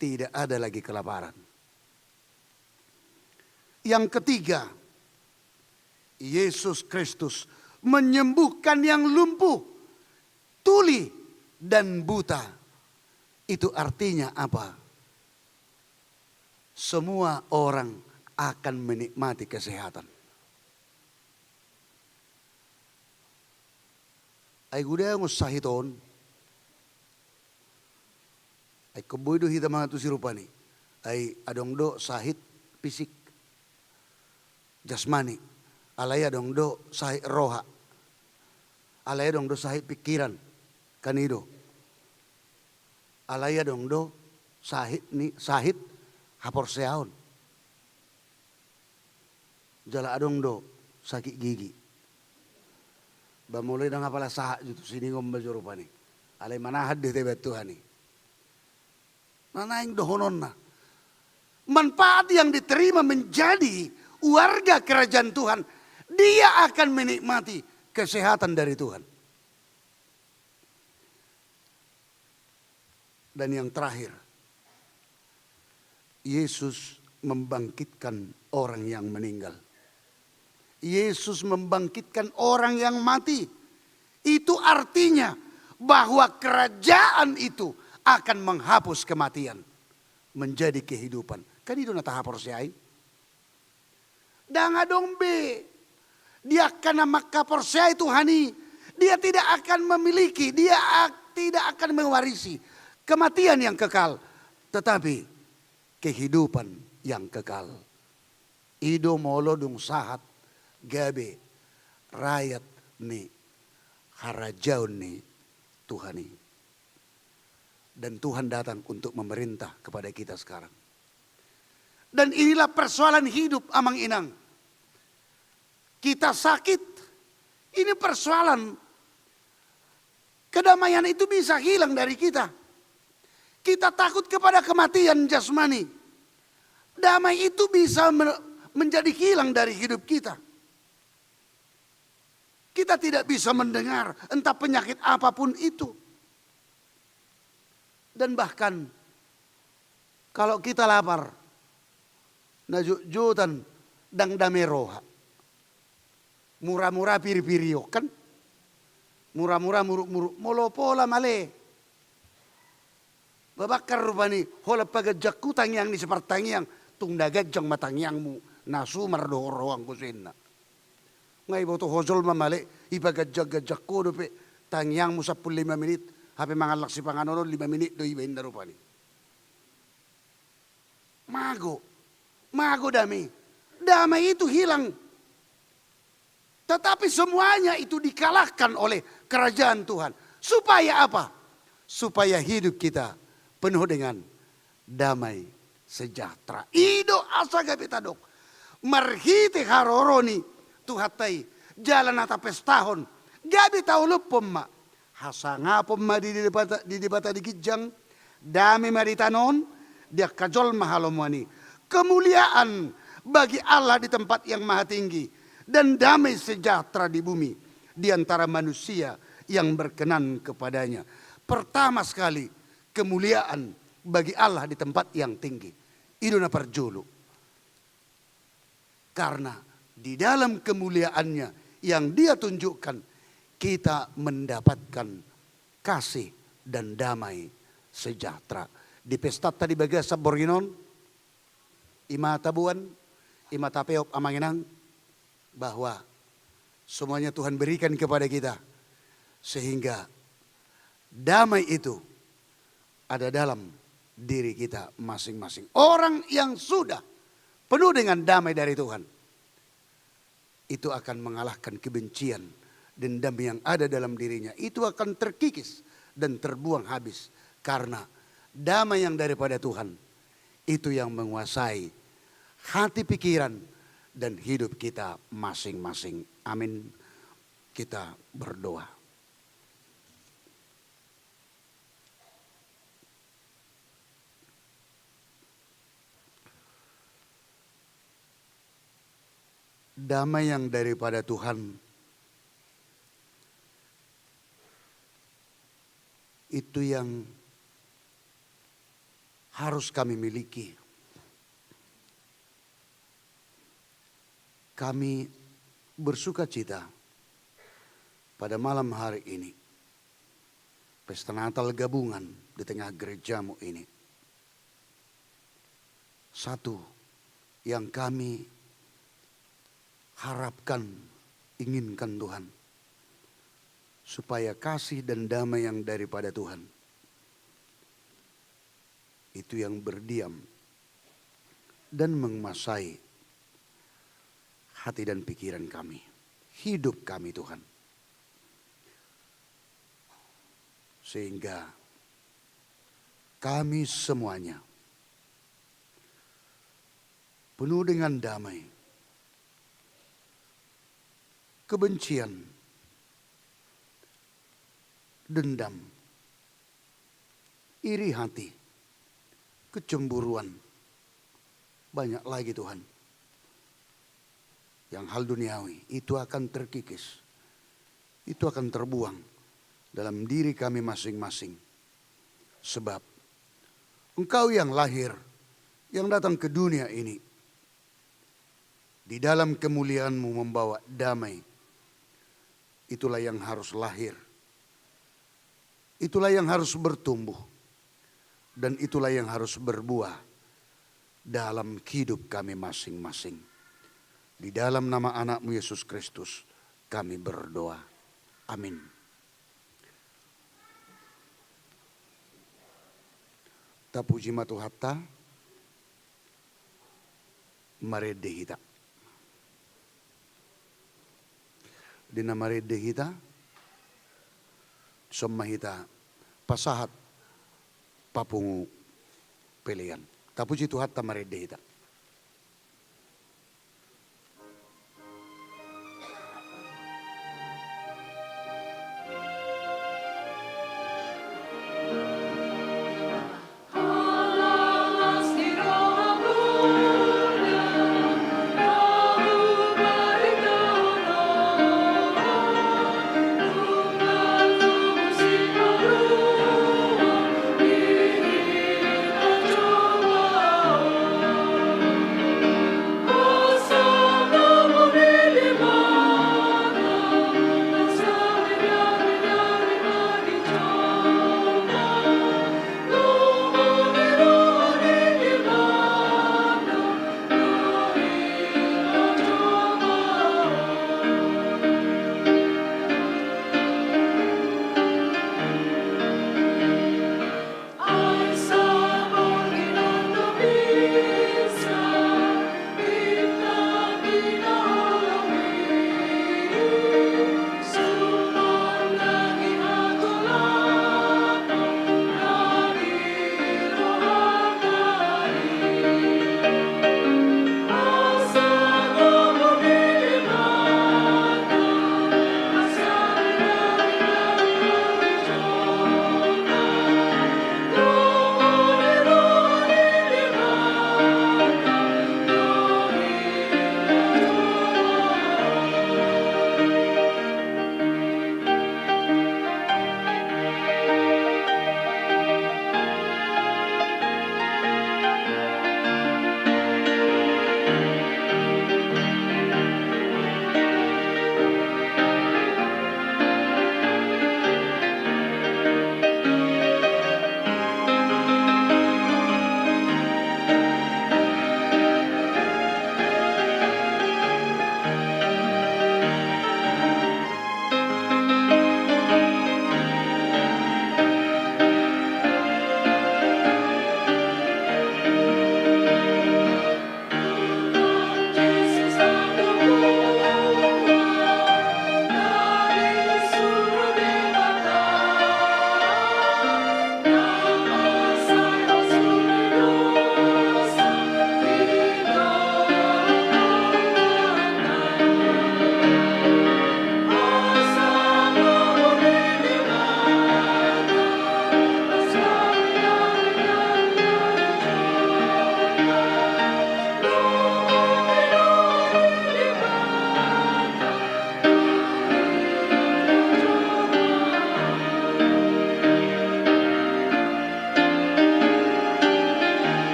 tidak ada lagi kelaparan. Yang ketiga, Yesus Kristus menyembuhkan yang lumpuh, tuli, dan buta. Itu artinya apa? Semua orang akan menikmati kesehatan. Ay guda ang usahiton, ay kuboy do hita mga tusirupani, ay adong do sahit fisik, jasmani, alaya dong do sahit roha, alaya dong do sahit pikiran, kanido, alaya dong do sahit haporseaon, jala adong do sakit gigi. Bamulay na nga pala sa dito siningom bajurupa ni. Alay manahad dito Tuhan ni. Nanaing dohonon na. Manfaat yang diterima menjadi warga kerajaan Tuhan, dia akan menikmati kesehatan dari Tuhan. Dan yang terakhir, Yesus membangkitkan orang yang meninggal. Yesus membangkitkan orang yang mati. Itu artinya bahwa kerajaan itu akan menghapus kematian menjadi kehidupan. Kan itu natahapor siya. Dangadong be. Dia akan makapor siya itu hani. Dia tidak akan memiliki, dia tidak akan mewarisi kematian yang kekal, tetapi kehidupan yang kekal. Ido molodong sahat gabe rakyat ni harajaun ni Tuhan ini. Dan Tuhan datang untuk memerintah kepada kita sekarang. Dan inilah persoalan hidup amang inang. Kita sakit, ini persoalan. Kedamaian itu bisa hilang dari kita. Kita takut kepada kematian jasmani. Damai itu bisa menjadi hilang dari hidup kita. Kita tidak bisa mendengar entah penyakit apapun itu. Dan bahkan kalau kita lapar, najujutan dang dameroha. Murah-murah piri-pirio kan. Murah-murah muruk-muruk. Molopola male. Babakar rupani hola pagajak tangyang ni sepertangyang tung dagajang matangyangmu nasu mardoroang kusinna. Ngay boto hozol mamali ipagajak-gajak ko dope tangyangmu 15 menit hape mangalak si panganono 5 menit do ibahin na rupani. Mago damai. Damai itu hilang. Tetapi semuanya itu dikalahkan oleh kerajaan Tuhan. Supaya apa? Supaya hidup kita penuh dengan damai sejahtera. Ido asa gapitadok. Marhite haroroni tuhatai jalan ata pestahon. Gabi taulupom ma. Hasangapom ma di debata di kijang. Dami maritanon. Dia kajol mahalomwani. Kemuliaan bagi Allah di tempat yang maha tinggi. Dan damai sejahtera di bumi. Di antara manusia yang berkenan kepadanya. Pertama sekali. Kemuliaan bagi Allah di tempat yang tinggi. Itu na perjulu. Karena di dalam kemuliaannya yang Dia tunjukkan, kita mendapatkan kasih dan damai sejahtera. Di pesta tadi bagai Saborinon, Ima Tabuan, Ima Tapeok Amanginang, bahwa semuanya Tuhan berikan kepada kita. Sehingga damai itu ada dalam diri kita masing-masing. Orang yang sudah penuh dengan damai dari Tuhan, itu akan mengalahkan kebencian, dendam yang ada dalam dirinya. Itu akan terkikis dan terbuang habis. Karena damai yang daripada Tuhan, itu yang menguasai hati, pikiran, dan hidup kita masing-masing. Amin. Kita berdoa. Damai yang daripada Tuhan itu yang harus kami miliki. Kami bersuka cita pada malam hari ini, pesta Natal gabungan di tengah gerejamu ini. Satu yang kami harapkan, inginkan Tuhan, supaya kasih dan damai yang daripada Tuhan itu yang berdiam dan menguasai hati dan pikiran kami, hidup kami Tuhan. Sehingga kami semuanya penuh dengan damai, kebencian, dendam, iri hati, kecemburuan, banyak lagi Tuhan. Yang hal duniawi itu akan terkikis, itu akan terbuang dalam diri kami masing-masing. Sebab Engkau yang lahir, yang datang ke dunia ini, di dalam kemuliaan-Mu membawa damai. Itulah yang harus lahir. Itulah yang harus bertumbuh. Dan itulah yang harus berbuah dalam hidup kami masing-masing. Di dalam nama anak-Mu Yesus Kristus kami berdoa. Amin. Tapuji matu hatta. Maredehita. Dina maredehita. Sommahita pasahat papungu pilihan. Tapuji Tuhan tamaredehita. Oh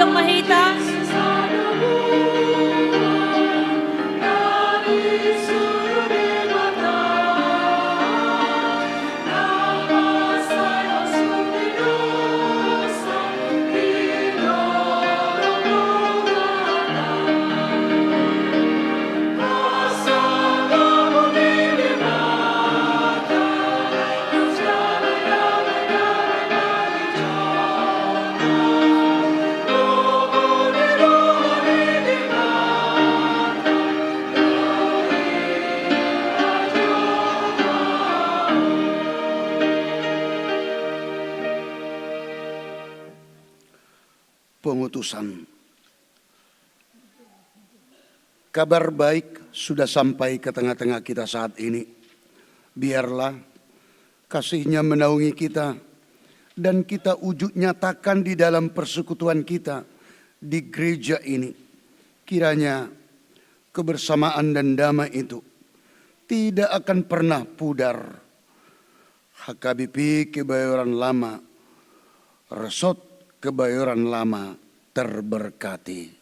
Yang Mahita. Pengutusan. Kabar baik sudah sampai ke tengah-tengah kita saat ini. Biarlah kasih-Nya menaungi kita dan kita wujud nyatakan di dalam persekutuan kita di gereja ini. Kiranya kebersamaan dan damai itu tidak akan pernah pudar. HKBP Kebayoran Lama, Resort Kebayoran Lama terberkati.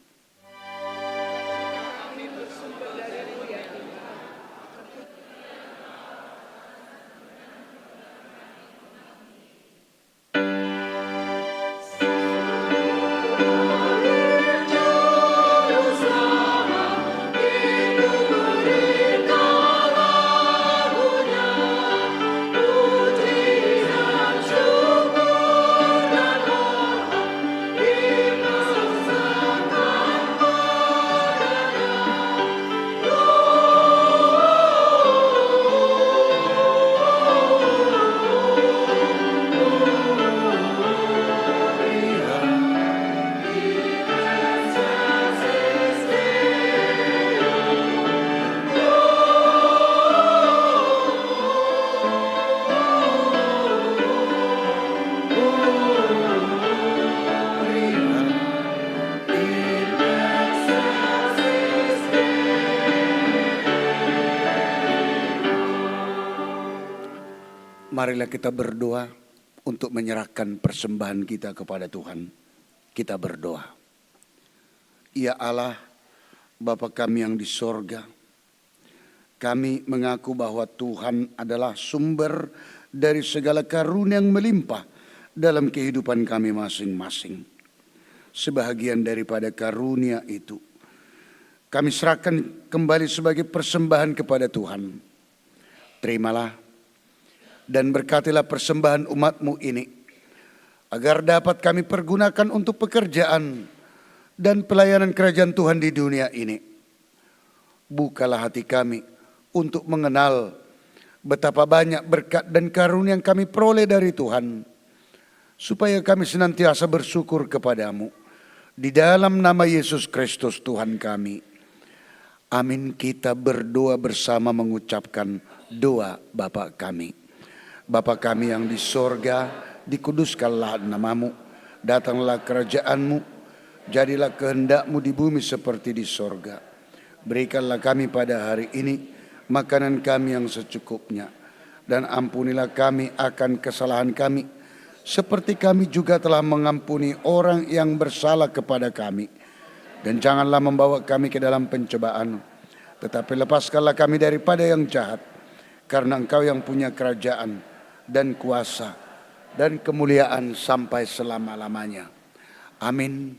Marilah kita berdoa untuk menyerahkan persembahan kita kepada Tuhan. Kita berdoa. Ya Allah, Bapa kami yang di sorga, kami mengaku bahwa Tuhan adalah sumber dari segala karunia yang melimpah dalam kehidupan kami masing-masing. Sebahagian daripada karunia itu, kami serahkan kembali sebagai persembahan kepada Tuhan. Terimalah dan berkatilah persembahan umat-Mu ini, agar dapat kami pergunakan untuk pekerjaan dan pelayanan kerajaan Tuhan di dunia ini. Bukalah hati kami untuk mengenal betapa banyak berkat dan karunia yang kami peroleh dari Tuhan, supaya kami senantiasa bersyukur kepadamu. Di dalam nama Yesus Kristus Tuhan kami. Amin. Kita berdoa bersama mengucapkan doa Bapa kami. Bapa kami yang di sorga, dikuduskanlah namamu, datanglah kerajaan-Mu, jadilah kehendak-Mu di bumi seperti di sorga. Berikanlah kami pada hari ini makanan kami yang secukupnya, dan ampunilah kami akan kesalahan kami, seperti kami juga telah mengampuni orang yang bersalah kepada kami. Dan janganlah membawa kami ke dalam pencobaan, tetapi lepaskanlah kami daripada yang jahat, karena Engkau yang punya kerajaan dan kuasa dan kemuliaan sampai selama-lamanya. Amin.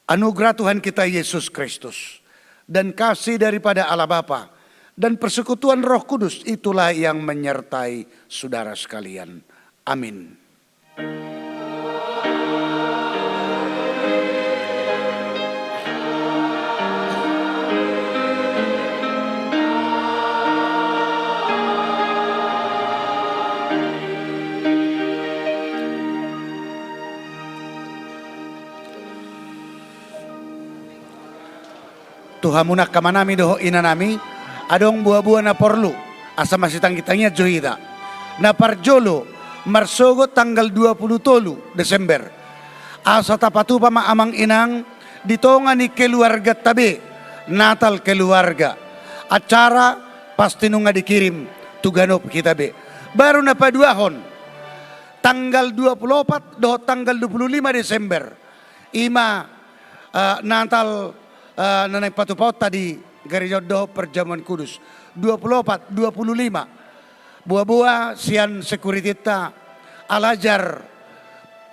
Anugerah Tuhan kita Yesus Kristus dan kasih daripada Allah Bapa dan persekutuan Roh Kudus itulah yang menyertai saudara sekalian. Amin. Tuhamuna kamanami doho inanami adong buah-buah na porlu asa masih tangkitangnya johida na parjolo marsogo tanggal 20 tolu Desember asa tapatupa maamang inang ditonga ni keluarga tabe Natal keluarga acara pasti nunga dikirim tuganop kita be baru na paduahon tanggal 24 doho tanggal 25 Desember ima Natal Nanay Patupot tadi gereja doh perjamuan kudus 24, 25 buah-buah sian security ta alajar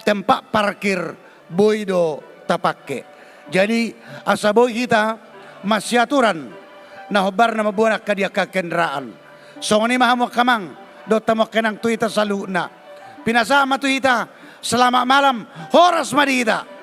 tempat parkir boido tapake. Jadi asabo kita masih aturan nah hobar nama buah kadia ka kendaraan. So ini mahamo kamang do tamo kenang tuita saluna. Pinasama tuita selamat malam horas madita.